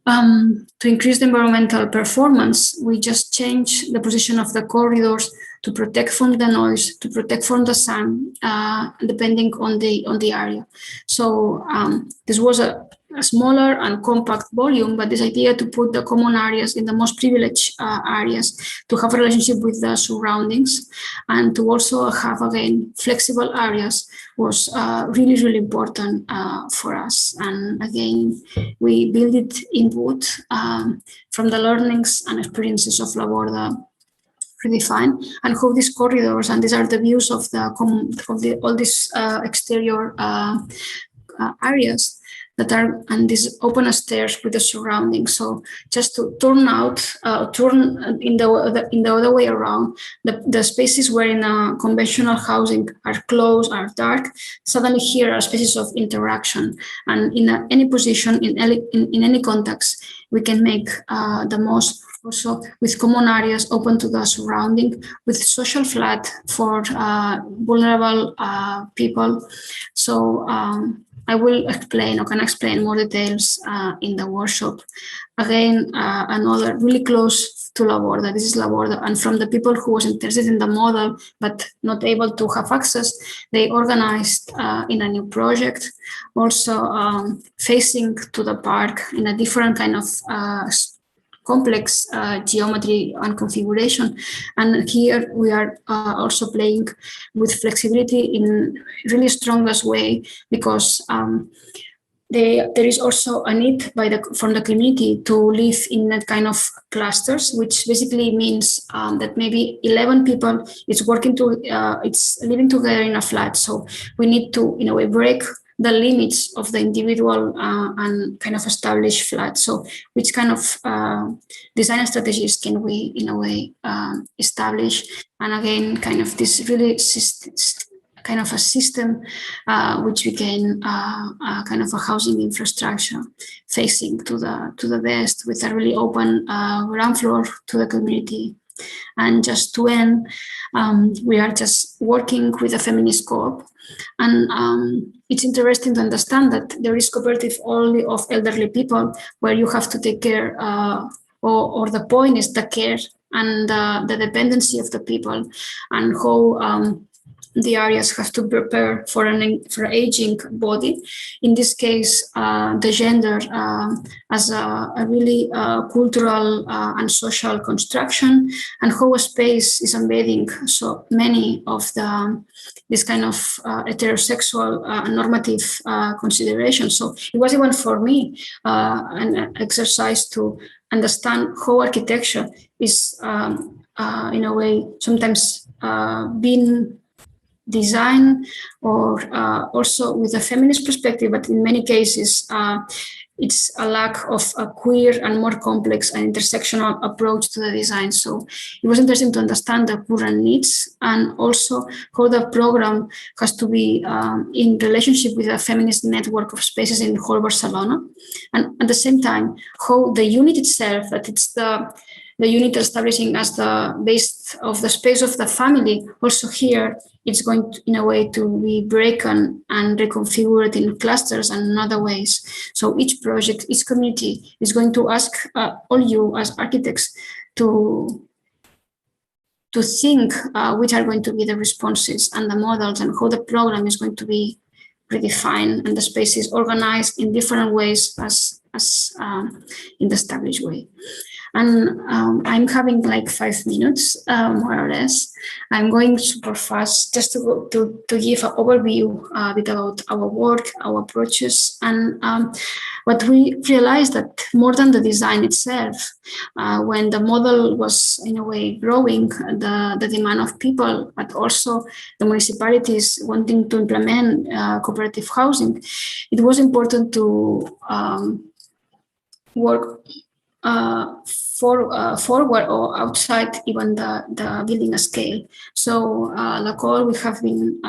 to increase the environmental performance, we just changed the position of the corridors to protect from the noise, to protect from the sun, depending on the area. So this was a smaller and compact volume, but this idea to put the common areas in the most privileged areas, to have a relationship with the surroundings, and to also have, again, flexible areas was really, really important for us. And again, we built it in wood from the learnings and experiences of La Borda redefine, and how these corridors, and these are the views of all these exterior areas that are, and these open stairs with the surroundings. So just to turn in the other way around, the spaces where in a conventional housing are closed, are dark, suddenly here are spaces of interaction, and in any position, in any context, we can make the most. Also with common areas open to the surrounding, with social flat for vulnerable people. So I will explain, or can explain more details in the workshop. Again, another really close to La Borda. This is La Borda, and from the people who was interested in the model but not able to have access, they organized in a new project, also facing to the park in a different kind of complex geometry and configuration. And here we are also playing with flexibility in really strongest way, because there is also a need from the community to live in that kind of clusters, which basically means that maybe 11 people it's living together in a flat. So we need to, in a way, break the limits of the individual and kind of established flat. So which kind of design strategies can we, in a way, establish? And again, kind of this really kind of a system which became kind of a housing infrastructure facing to the west, with a really open ground floor to the community. And just to end, we are just working with a feminist co-op, and it's interesting to understand that there is cooperative only of elderly people, where you have to take care, or the point is the care and the dependency of the people, and how the areas have to prepare for an aging body. In this case, the gender as a really cultural and social construction, and how a space is embedding so many of this kind of heterosexual normative considerations. So it was even for me an exercise to understand how architecture is in a way sometimes being design, or also with a feminist perspective, but in many cases it's a lack of a queer and more complex and intersectional approach to the design. So it was interesting to understand the current needs, and also how the program has to be in relationship with a feminist network of spaces in whole Barcelona, and at the same time how the unit itself, that it's the unit establishing as the base of the space of the family, also here it's going to, in a way, to be broken and reconfigured in clusters and in other ways. So each project, each community is going to ask all you as architects to think which are going to be the responses and the models, and how the program is going to be redefined and the space is organized in different ways as in the established way. And I'm having like 5 minutes, more or less. I'm going super fast just to give an overview a bit about our work, our approaches, and what we realized that more than the design itself, when the model was in a way growing, the demand of people, but also the municipalities wanting to implement cooperative housing, it was important to work forward or outside even the building scale. So Lacol, we have been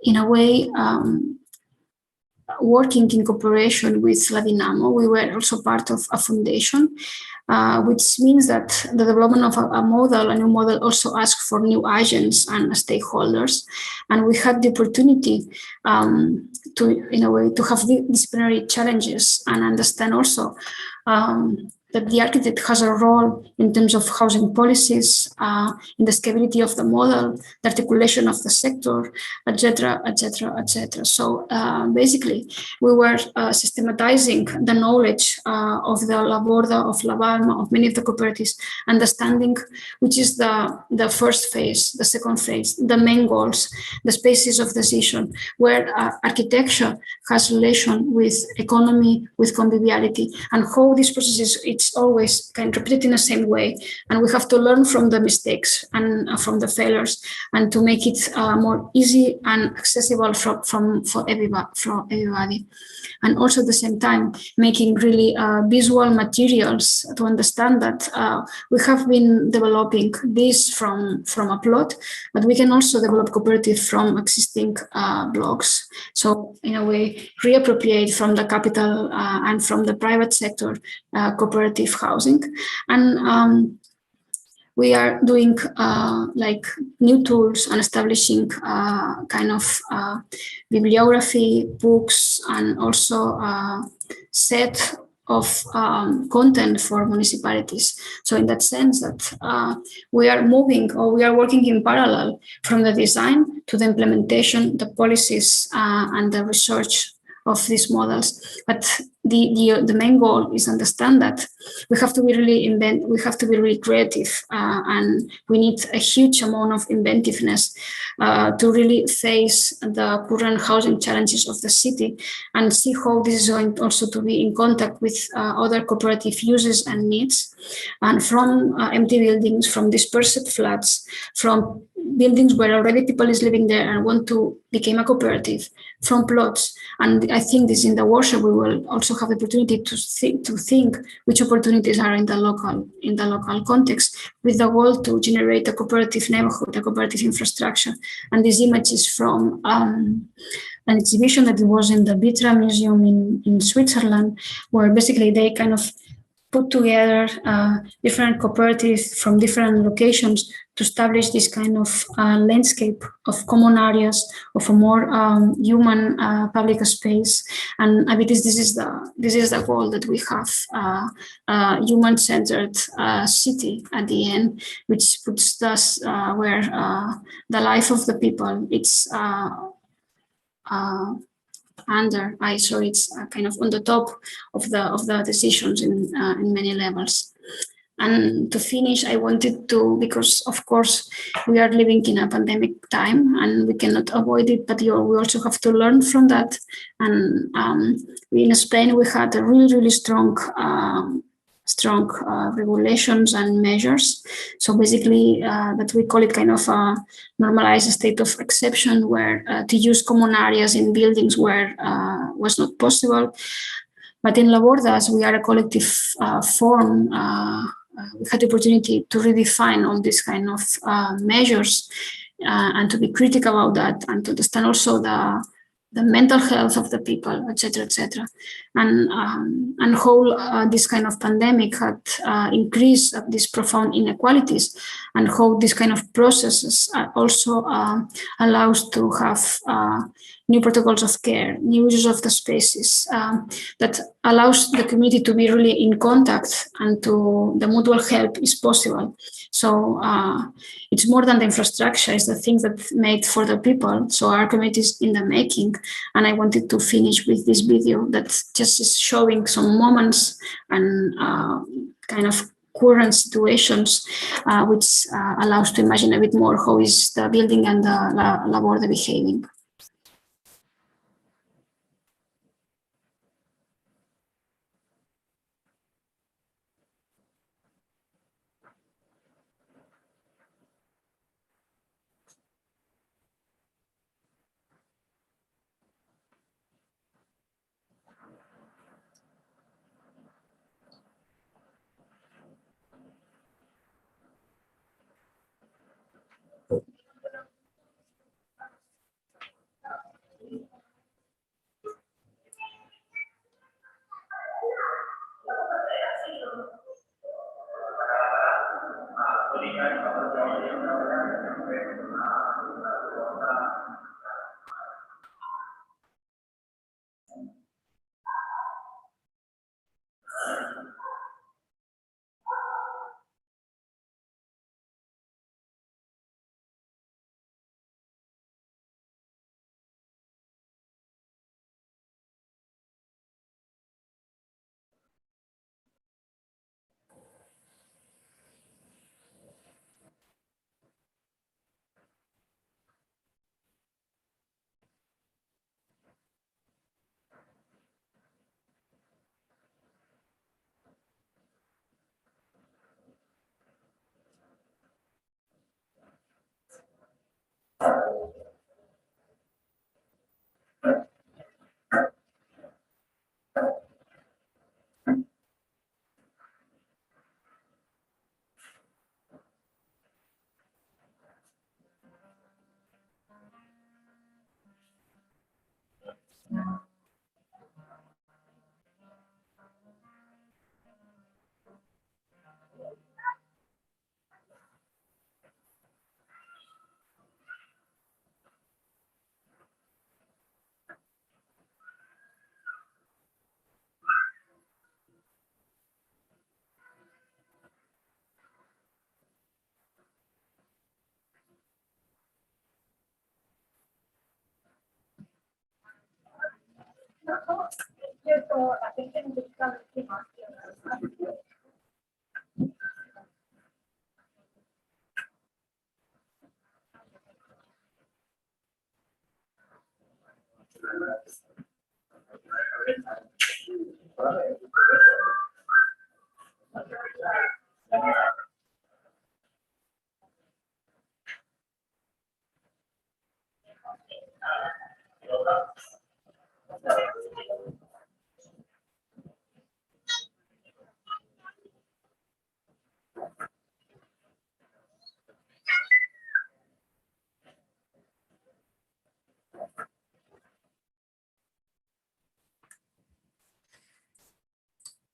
in a way working in cooperation with La Dinamo. We were also part of a foundation, which means that the development of a new model also asks for new agents and stakeholders. And we had the opportunity to, in a way, to have disciplinary challenges and understand also that the architect has a role in terms of housing policies, in the scalability of the model, the articulation of the sector, etc., etc., etc. So basically, we were systematizing the knowledge of the La Borda, of La Balma, of many of the cooperatives, understanding which is the first phase, the second phase, the main goals, the spaces of decision, where architecture has relation with economy, with conviviality, and how these processes, it's always kind of repeated in the same way. And we have to learn from the mistakes and from the failures, and to make it more easy and accessible for everybody. And also at the same time, making really visual materials to understand that we have been developing this from a plot, but we can also develop cooperative from existing blocks. So in a way, reappropriate from the capital and from the private sector cooperative housing. And we are doing like new tools and establishing kind of bibliography, books, and also set of content for municipalities. So in that sense that we are moving, or we are working in parallel from the design to the implementation, the policies and the research of these models. But the main goal is understand that we have to be we have to be really creative, and we need a huge amount of inventiveness to really face the current housing challenges of the city and see how this is going also to be in contact with other cooperative uses and needs, and from empty buildings, from dispersed flats, from buildings where already people is living there and want to become a cooperative, from plots. And I think this in the workshop we will also have the opportunity to think which opportunities are in the local context, with the goal to generate a cooperative neighborhood, a cooperative infrastructure. And this image is from an exhibition that was in the Vitra Museum in Switzerland, where basically they kind of put together different cooperatives from different locations to establish this kind of landscape of common areas, of a more human public space. And I mean, this is the goal that we have, human-centered city at the end, which puts us where the life of the people it's it's kind of on the top of the decisions in many levels. And to finish, I wanted to, because of course we are living in a pandemic time and we cannot avoid it, but we also have to learn from that. And in Spain, we had a really strong regulations and measures. So basically, that we call it kind of a normalized state of exception, where to use common areas in buildings where was not possible. But in Borda, as we are a collective form, we had the opportunity to redefine all these kind of measures and to be critical about that, and to understand also the mental health of the people, etc., etc., and how this kind of pandemic had increased these profound inequalities, and how this kind of processes also allows to have new protocols of care, new uses of the spaces that allows the community to be really in contact, and to the mutual help is possible. So it's more than the infrastructure, it's the things that made for the people. So our community is in the making. And I wanted to finish with this video that just is showing some moments and kind of current situations, which allows to imagine a bit more how is the building and the Borda behaving.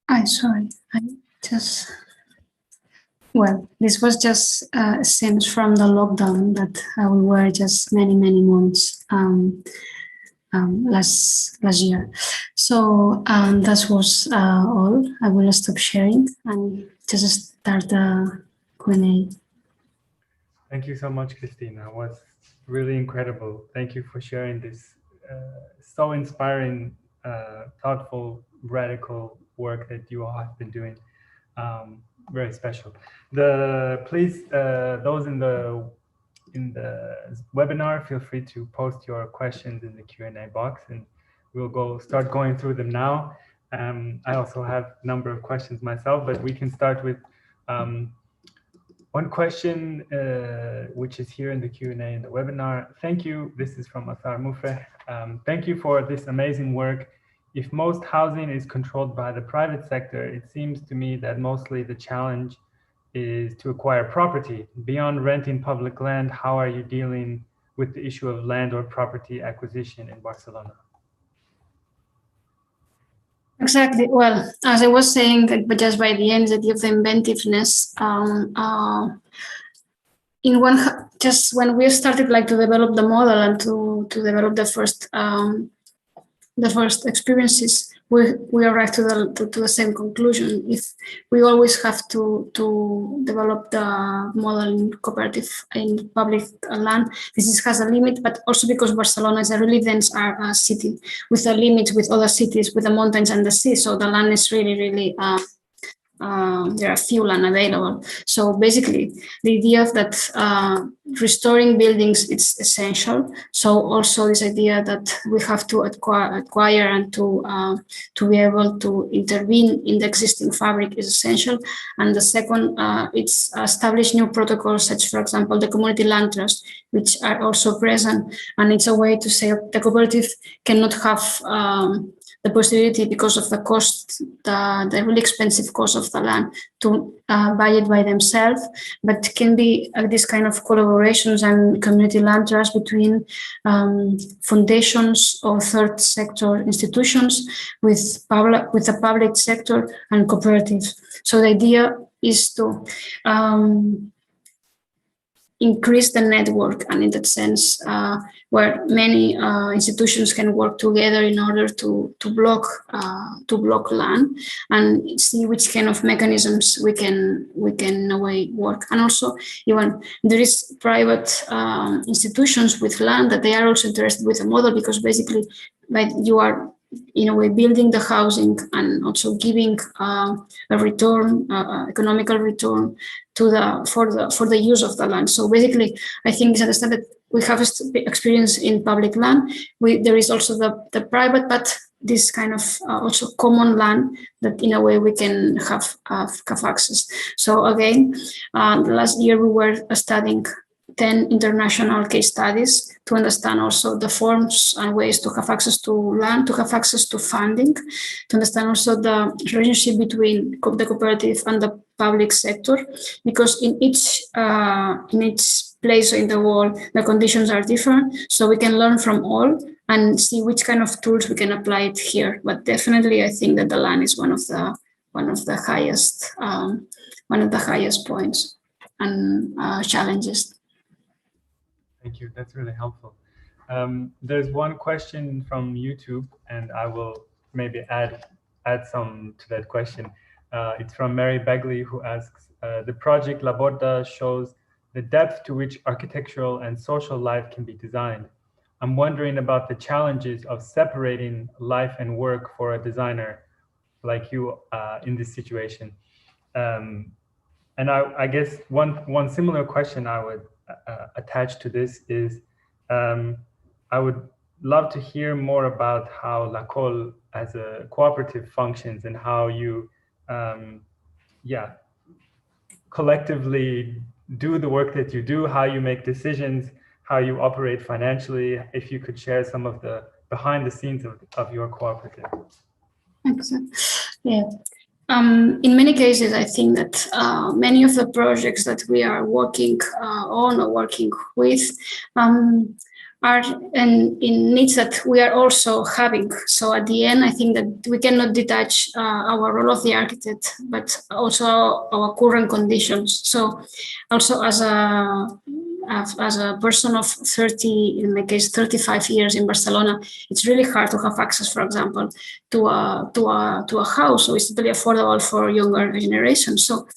I'm sorry. I just well, this was just scenes from the lockdown that we were just many months last year. So that was all. I will stop sharing and just start the Q&A. Thank you so much, Cristina. It was really incredible. Thank you for sharing this so inspiring, thoughtful, radical work that you all have been doing. Very special. Please, those in the webinar, feel free to post your questions in the Q&A box, and we'll start going through them now. I also have a number of questions myself, but we can start with one question, which is here in the Q&A in the webinar. Thank you. This is from Athar Mufreh. Thank you for this amazing work. If most housing is controlled by the private sector, it seems to me that mostly the challenge is to acquire property. Beyond renting public land, how are you dealing with the issue of land or property acquisition in Barcelona? Exactly. Well, as I was saying, but just by the end of the inventiveness, in one, just when we started like to develop the model and to develop the first experiences, we arrived to the same conclusion. If we always have to develop the model in cooperative in public land, this has a limit, but also because Barcelona is a really dense city with a limit with other cities with the mountains and the sea, so the land is really there are few land available. So basically, the idea of that restoring buildings is essential. So also this idea that we have to acquire and to be able to intervene in the existing fabric is essential. And the second, it's establish new protocols, such for example the community land trust, which are also present. And it's a way to say the cooperative cannot have the possibility, because of the cost, the really expensive cost of the land, to buy it by themselves, but can be this kind of collaborations and community land trust between foundations or third sector institutions with the public sector and cooperatives. So the idea is to increase the network, and in that sense, where many institutions can work together in order to block land and see which kind of mechanisms we can in a way work. And also, even there is private institutions with land that they are also interested with a model, because basically, like, you are in a way building the housing and also giving a return, economical return to for the use of the land. So basically, I think it's understand that we have experience in public land. There is also the private, but this kind of also common land that in a way we can have access. So again, last year we were studying 10 international case studies to understand also the forms and ways to have access to land, to have access to funding, to understand also the relationship between the cooperative and the public sector, because in each place in the world, the conditions are different. So we can learn from all and see which kind of tools we can apply it here. But definitely, I think that the land is one of the highest points and challenges. Thank you. That's really helpful. There's one question from YouTube, and I will maybe add some to that question. It's from Mary Bagley, who asks, the project La Borda shows the depth to which architectural and social life can be designed. I'm wondering about the challenges of separating life and work for a designer like you in this situation. And I guess one similar question I would attach to this is, I would love to hear more about how Lacol as a cooperative functions and how you, collectively do the work that you do, how you make decisions, how you operate financially. If you could share some of the behind the scenes of your cooperative. Excellent. Yeah. In many cases, I think that many of the projects that we are working on or working with are in needs that we are also having. So at the end, I think that we cannot detach our role of the architect, but also our current conditions. So also as a person of 30, in my case, 35 years in Barcelona, it's really hard to have access, for example, to a house, so it's totally affordable for younger generations. So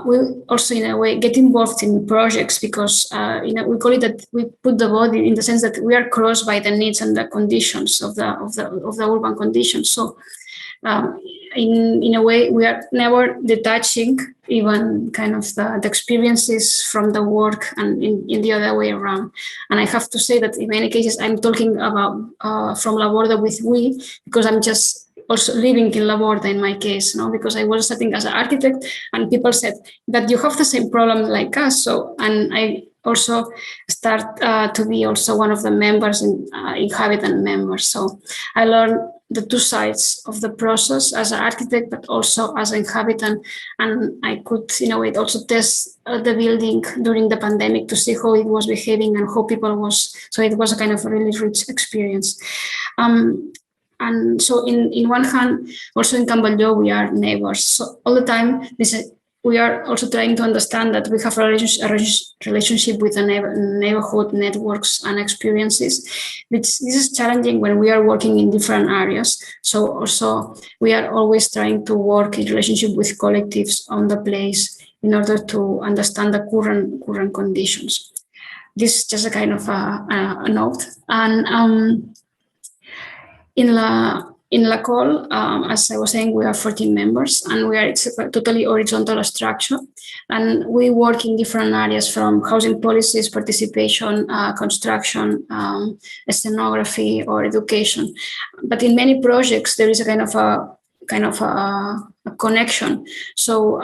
we also, in a way, get involved in projects because we call it that we put the body in the sense that we are crossed by the needs and the conditions of the urban conditions. So in a way, we are never detaching even kind of the experiences from the work and in the other way around. And I have to say that in many cases, I'm talking about from La Borda with we, because I'm just also living in La Borda in my case, because I was studying as an architect and people said that you have the same problem like us. So, and I also start to be also one of the members in inhabitant members. So I learned the two sides of the process as an architect, but also as an inhabitant. And I could, in a way, also test the building during the pandemic to see how it was behaving and how people was. So it was a kind of a really rich experience. And so in one hand, also in Cambodia, we are neighbors. So all the time, we are also trying to understand that we have a relationship with the neighborhood networks and experiences. This is challenging when we are working in different areas. So also we are always trying to work in relationship with collectives on the place in order to understand the current conditions. This is just a kind of a note. And in Lacol, as I was saying, we are 14 members and it's a totally horizontal structure. And we work in different areas from housing policies, participation, construction, scenography, or education. But in many projects, there is a kind of a connection. So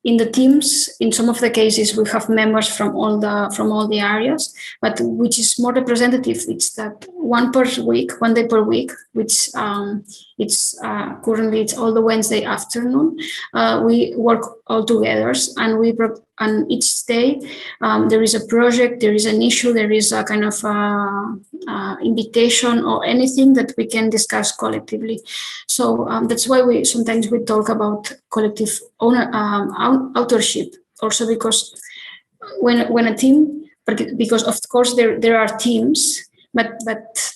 in the teams, in some of the cases, we have members from all the areas, but which is more representative, it's that one day per week, which it's currently it's all the Wednesday afternoon. We work all together, and each day there is a project, there is an issue, there is a kind of invitation or anything that we can discuss collectively. So that's why sometimes we talk about collective authorship, also because when a team, because of course there are teams, but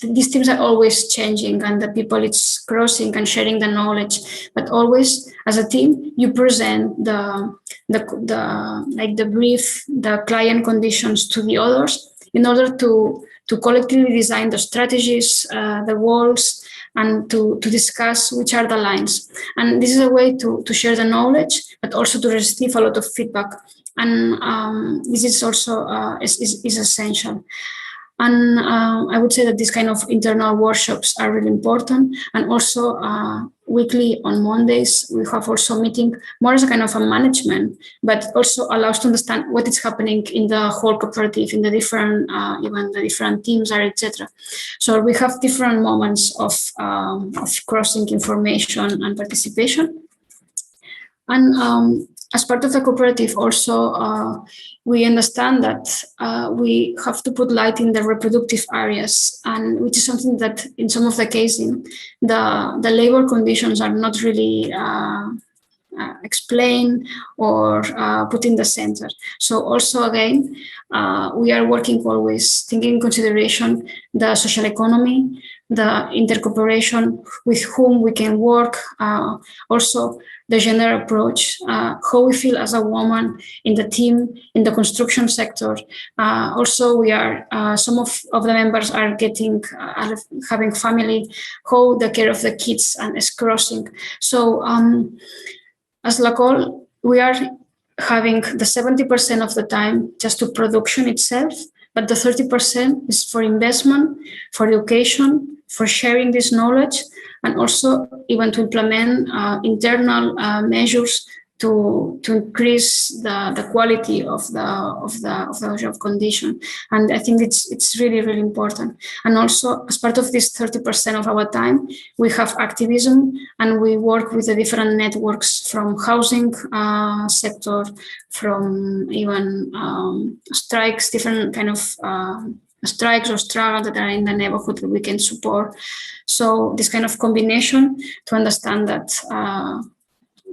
these teams are always changing and the people it's crossing and sharing the knowledge, but always as a team you present the brief, the client conditions to the others in order to collectively design the strategies, the walls, and to discuss which are the lines. And this is a way to share the knowledge, but also to receive a lot of feedback. And this is also is essential. And I would say that these kind of internal workshops are really important. And also weekly on Mondays, we have also meeting more as a kind of a management, but also allows to understand what is happening in the whole cooperative, in the different, even the different teams, etc. So we have different moments of crossing information and participation. And as part of the cooperative, also, we understand that we have to put light in the reproductive areas, and which is something that in some of the cases, the labor conditions are not really explained or put in the center. So also, again, we are working always taking in consideration the social economy, the intercooperation, with whom we can work, also the gender approach, how we feel as a woman in the team, in the construction sector. Also, we are some of the members are having family, how the care of the kids and is crossing. So as Lacol, we are having the 70% of the time just to production itself, but the 30% is for investment, for education, for sharing this knowledge, and also even to implement internal measures to increase the quality of the job condition. And I think it's really, really important. And also, as part of this 30% of our time, we have activism, and we work with the different networks from housing sector, from even strikes, different kind of strikes or struggles that are in the neighborhood that we can support. So this kind of combination to understand that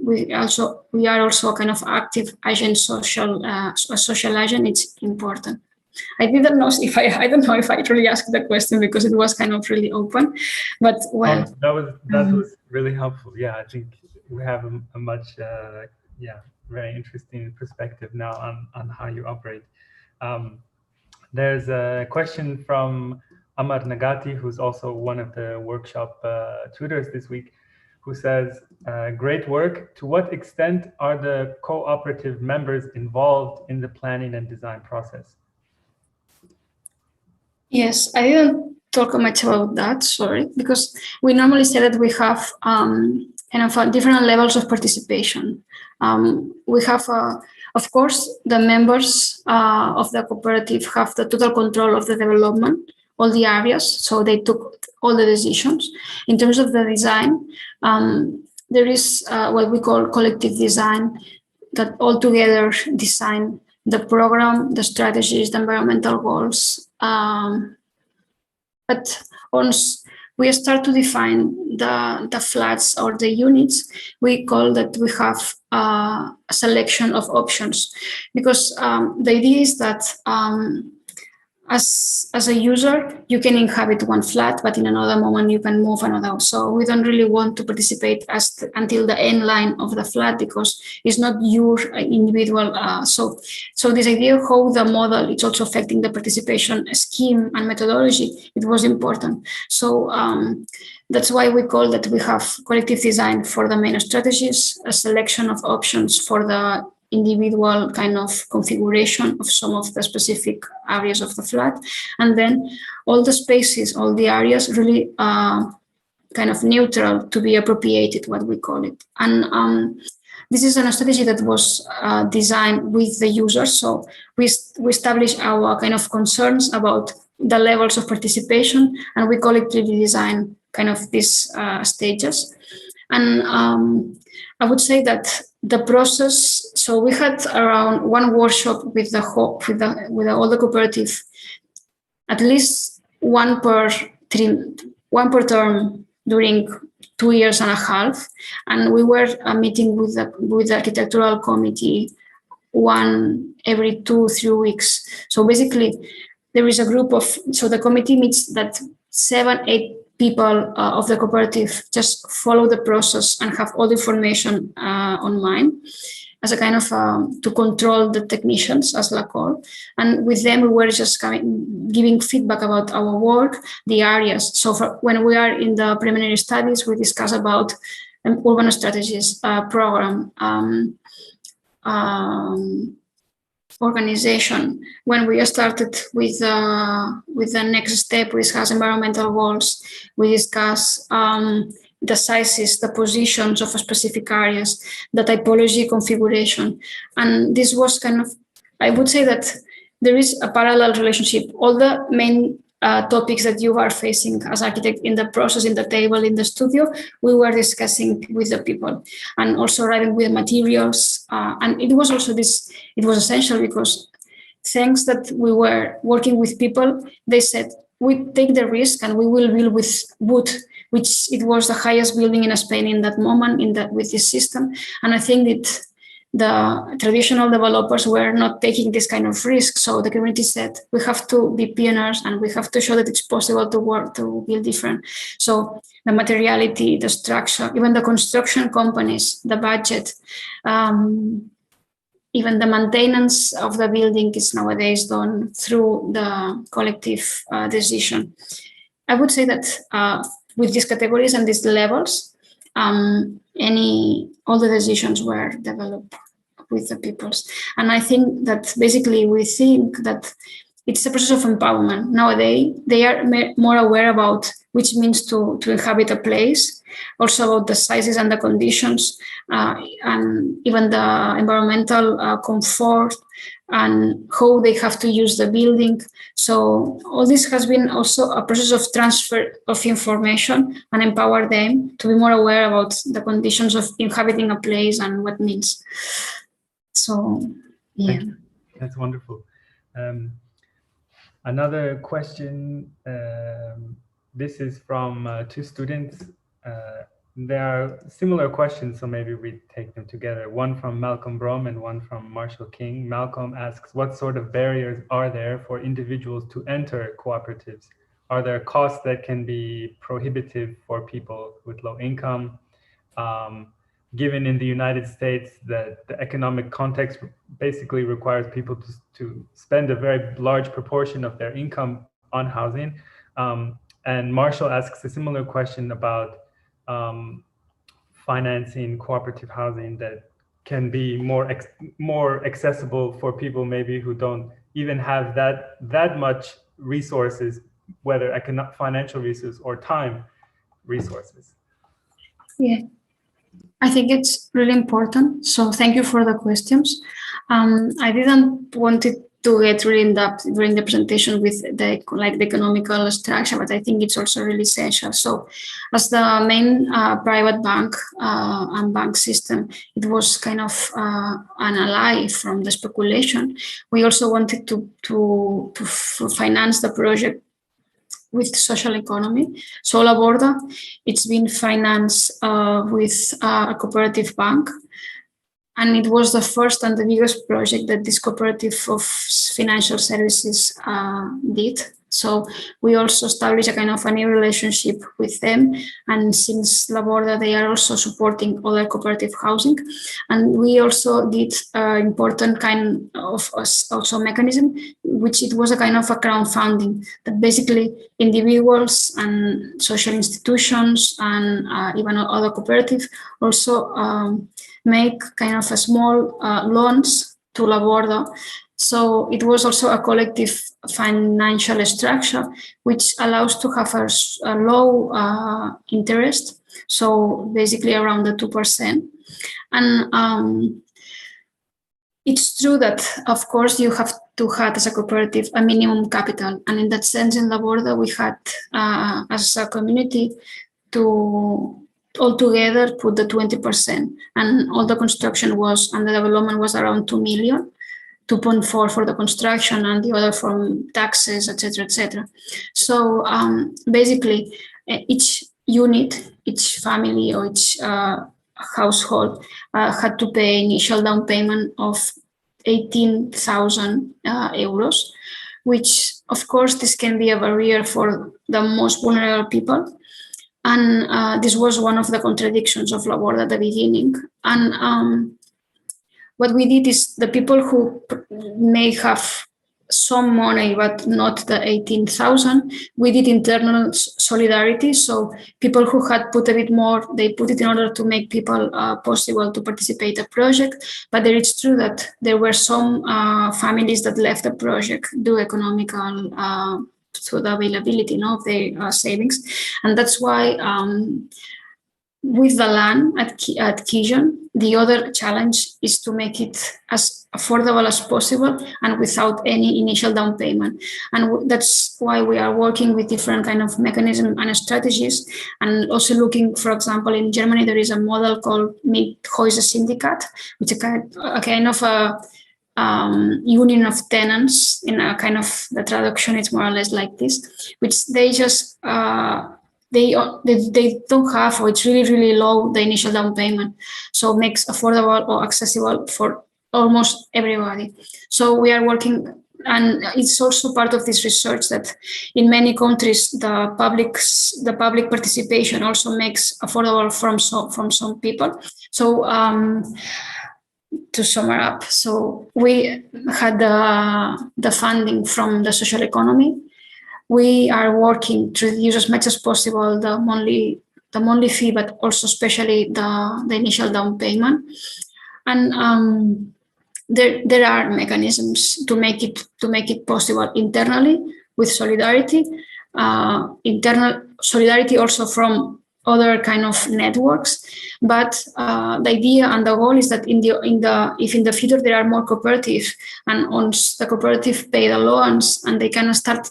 we are also a kind of active agent, social agent. It's important. I don't know if I truly asked the question, because it was kind of really open, but well, that was really helpful. Yeah, I think we have a much very interesting perspective now on how you operate. There's a question from Amar Nagati, who's also one of the workshop tutors this week, who says, great work. To what extent are the cooperative members involved in the planning and design process? Yes, I didn't talk much about that, sorry, because we normally say that we have kind of different levels of participation. We have, of course, the members of the cooperative have the total control of the development, all the areas, so they took all the decisions. In terms of the design, there is what we call collective design, that all together design the program, the strategies, the environmental goals. But once we start to define the flats or the units, we call that we have a selection of options, because the idea is that as a user, you can inhabit one flat, but in another moment you can move another. So we don't really want to participate until the end line of the flat, because it's not your individual. So this idea of how the model is also affecting the participation scheme and methodology, it was important. So that's why we call that we have collective design for the main strategies, a selection of options for the individual kind of configuration of some of the specific areas of the flat, and then all the spaces, all the areas really kind of neutral to be appropriated, what we call it. And this is a strategy that was designed with the users. So we establish our kind of concerns about the levels of participation, and we collectively design kind of these stages. And I would say that the process, so we had around one workshop with all the cooperative, at least one per term during 2 years and a half, and we were meeting with the architectural committee one every 2-3 weeks. So basically, there is a group of, so the committee meets that 7-8 people of the cooperative just follow the process and have all the information online as a kind of to control the technicians as Lacol. And with them, we were just giving feedback about our work, the areas. So when we are in the preliminary studies, we discuss about urban strategies program, organization. When we started with the next step, we discuss environmental goals. We discuss the sizes, the positions of specific areas, the typology configuration. And this was kind of, I would say that there is a parallel relationship. All the main topics that you are facing as architect in the process, in the table, in the studio, we were discussing with the people, and also writing with materials. And it was also this, it was essential because thanks that we were working with people, they said, we take the risk and we will build with wood, which it was the highest building in Spain in that moment with this system. And I think the traditional developers were not taking this kind of risk. So the community said, we have to be pioneers and we have to show that it's possible to build different. So the materiality, the structure, even the construction companies, the budget, even the maintenance of the building is nowadays done through the collective decision. I would say that with these categories and these levels, all the decisions were developed with the peoples. And I think that basically we think that it's a process of empowerment. Nowadays, they are more aware about which means to inhabit a place, also about the sizes and the conditions, and even the environmental comfort and how they have to use the building. So all this has been also a process of transfer of information and empower them to be more aware about the conditions of inhabiting a place and what means. So, yeah. That's wonderful. Another question, this is from two students. There are similar questions, so maybe we take them together. One from Malcolm Brom and one from Marshall King. Malcolm asks, what sort of barriers are there for individuals to enter cooperatives? Are there costs that can be prohibitive for people with low income? Given in the United States that the economic context basically requires people to spend a very large proportion of their income on housing. And Marshall asks a similar question about financing cooperative housing that can be more accessible for people maybe who don't even have that much resources, whether financial resources or time resources. Yeah. I think it's really important. So thank you for the questions. I didn't want it to get really in depth during the presentation with the economical structure, but I think it's also really essential. So as the main private bank and bank system, it was kind of an ally from the speculation. We also wanted to finance the project with social economy. So La Borda, it's been financed with a cooperative bank. And it was the first and the biggest project that this cooperative of financial services did. So we also established a kind of a new relationship with them. And since La Borda, they are also supporting other cooperative housing. And we also did important kind of also mechanism, which it was a kind of a crowdfunding that basically individuals and social institutions and even other cooperatives also make kind of a small loans to La Borda. So it was also a collective financial structure, which allows to have a low interest. So basically around the 2%. And it's true that, of course, you have to have as a cooperative a minimum capital. And in that sense, in La Borda, we had as a community to altogether put the 20%, and all the construction was and the development was around 2 million, 2.4 for the construction and the other from taxes, etc., etc. So basically, each unit, each family or each household had to pay initial down payment of 18,000 euros, which of course this can be a barrier for the most vulnerable people. And this was one of the contradictions of La Borda at the beginning. And what we did is the people who may have some money, but not the 18,000, we did internal solidarity. So people who had put a bit more, they put it in order to make people possible to participate in the project. But there is true that there were some families that left the project due to economical to the availability of their savings. And that's why with the land at Kijon, the other challenge is to make it as affordable as possible and without any initial down payment. And that's why we are working with different kind of mechanisms and strategies, and also looking, for example, in Germany, there is a model called Miethäuser Syndikat, which is a kind of a union of tenants. In a kind of the traduction, it's more or less like this, which they just they don't have, or it's really low, the initial down payment, so it makes affordable or accessible for almost everybody. So we are working, and it's also part of this research that in many countries the public participation also makes affordable from some people. So to sum up, so we had the funding from the social economy. We are working to reduce as much as possible the monthly fee, but also especially the initial down payment. And there are mechanisms to make it possible internally with solidarity, internal solidarity also from other kind of networks. But the idea and the goal is that if in the future there are more cooperatives, and once the cooperative pay the loans and they can start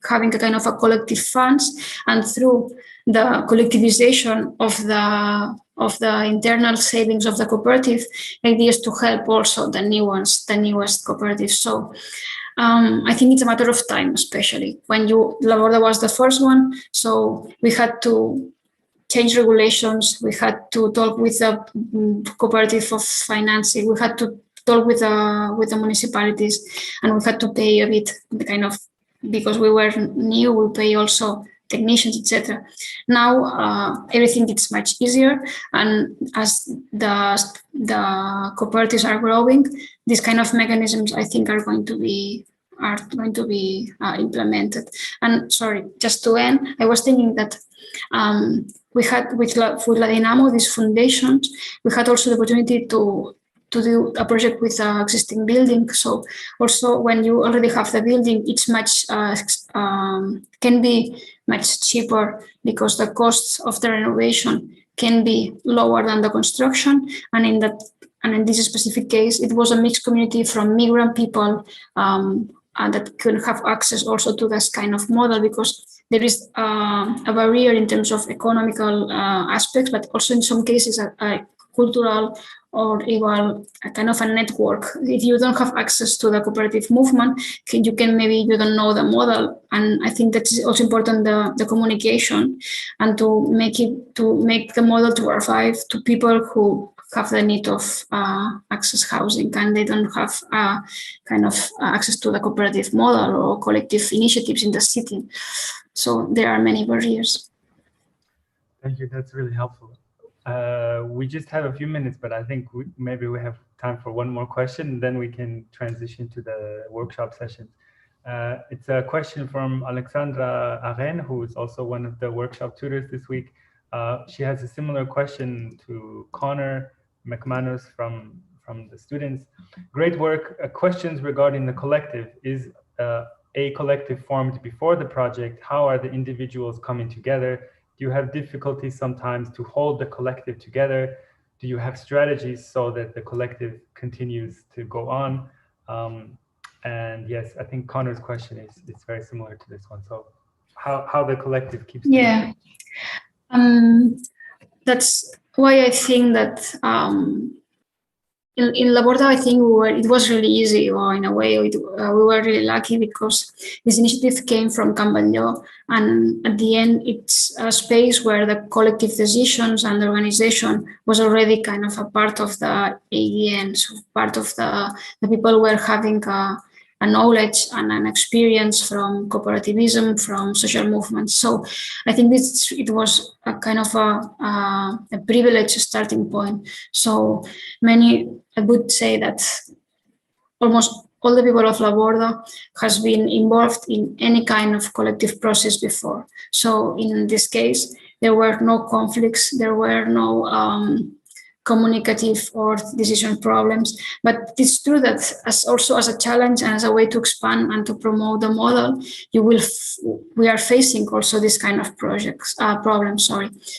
having a kind of a collective funds, and through the collectivization of the internal savings of the cooperative, the idea is to help also the newest cooperatives. So I think it's a matter of time, especially when Borda was the first one. So we had to change regulations. We had to talk with the cooperative of financing. We had to talk with the municipalities, and we had to pay a bit, because we were new, we pay also technicians, etc. Now everything gets much easier, and as the cooperatives are growing, these kind of mechanisms, I think, are going to be implemented. And sorry, just to end, I was thinking that we had with La Dinamo, these foundations, we had also the opportunity to do a project with an existing building. So also when you already have the building, it's much can be much cheaper, because the costs of the renovation can be lower than the construction. And in this specific case, it was a mixed community from migrant people and that could have access also to this kind of model, because there is a barrier in terms of economical aspects, but also in some cases a cultural or even a kind of a network. If you don't have access to the cooperative movement, you don't know the model. And I think that is also important, the communication, and to make the model to arrive to people who have the need of access housing, and they don't have kind of access to the cooperative model or collective initiatives in the city. So there are many barriers. Thank you. That's really helpful. We just have a few minutes, but I think maybe we have time for one more question, and then we can transition to the workshop session. It's a question from Alexandra Arren, who is also one of the workshop tutors this week. She has a similar question to Connor McManus from the students. Great work. Questions regarding the collective. Is a collective formed before the project? How are the individuals coming together? Do you have difficulties sometimes to hold the collective together? Do you have strategies so that the collective continues to go on? And yes, I think Connor's question is very similar to this one. So how the collective keeps together. That's why I think that in La Borda, I think it was really easy, or in a way we were really lucky, because this initiative came from Can Batlló, and at the end it's a space where the collective decisions and the organization was already kind of a part of the ADN, so part of the people were having a knowledge and an experience from cooperativism, from social movements. So I think it was a kind of a privileged starting point. So I would say that almost all the people of La Borda has been involved in any kind of collective process before. So in this case, there were no conflicts, there were no communicative or decision problems. But it's true that also as a challenge and as a way to expand and to promote the model, we are facing also this kind of problems.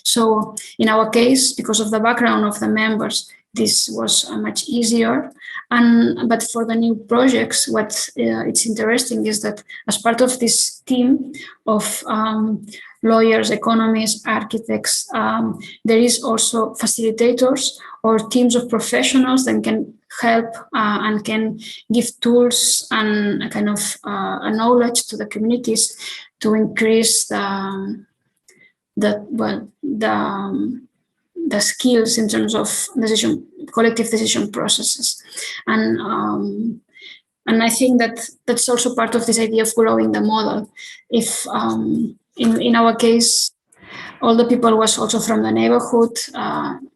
So in our case, because of the background of the members, this was much easier. But for the new projects, what it's interesting is that as part of this team of lawyers, economists, architects, there is also facilitators or teams of professionals that can help and can give tools and a kind of a knowledge to the communities to increase the the skills in terms of collective decision processes, and I think that that's also part of this idea of growing the model. If in our case, all the people was also from the neighborhood,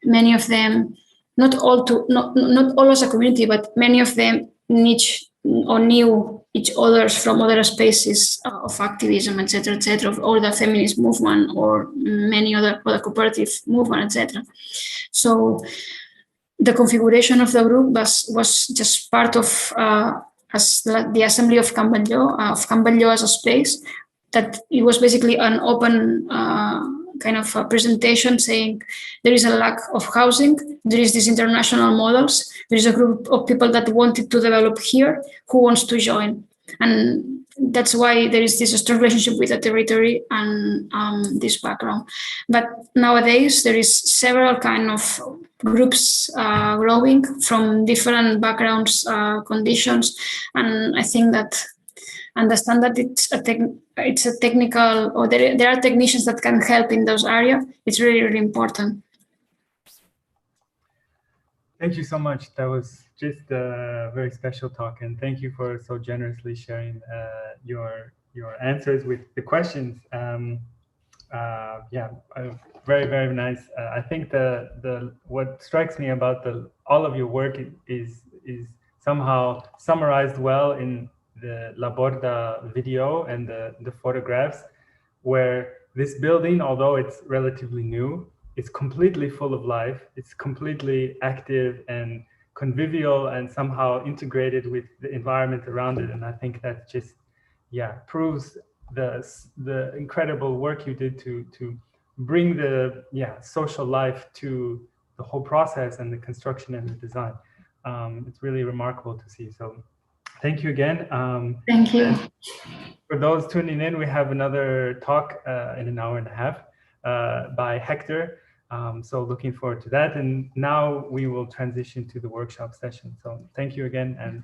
many of them, not all as a community, but many of them knew each others from other spaces of activism, etc., or the feminist movement, or many other cooperative movement, etc. So the configuration of the group was just part of as the assembly of Camp as a space, that it was basically an open kind of a presentation saying there is a lack of housing, there is these international models, there is a group of people that wanted to develop here, who wants to join. And that's why there is this strong relationship with the territory and this background. But nowadays there is several kind of groups growing from different backgrounds, conditions, and I think that understand that it's a technical, or there are technicians that can help in those areas. It's really, really important. Thank you so much. That was just a very special talk, and thank you for so generously sharing your answers with the questions. Very, very nice. I think the what strikes me about all of your work is somehow summarized well in the La Borda video and the photographs, where this building, although it's relatively new, it's completely full of life. It's completely active and convivial and somehow integrated with the environment around it. And I think that just, proves the incredible work you did to bring the social life to the whole process and the construction and the design. It's really remarkable to see. So thank you again. Thank you. For those tuning in, we have another talk in an hour and a half by Hector. So looking forward to that. And now we will transition to the workshop session. So thank you again, and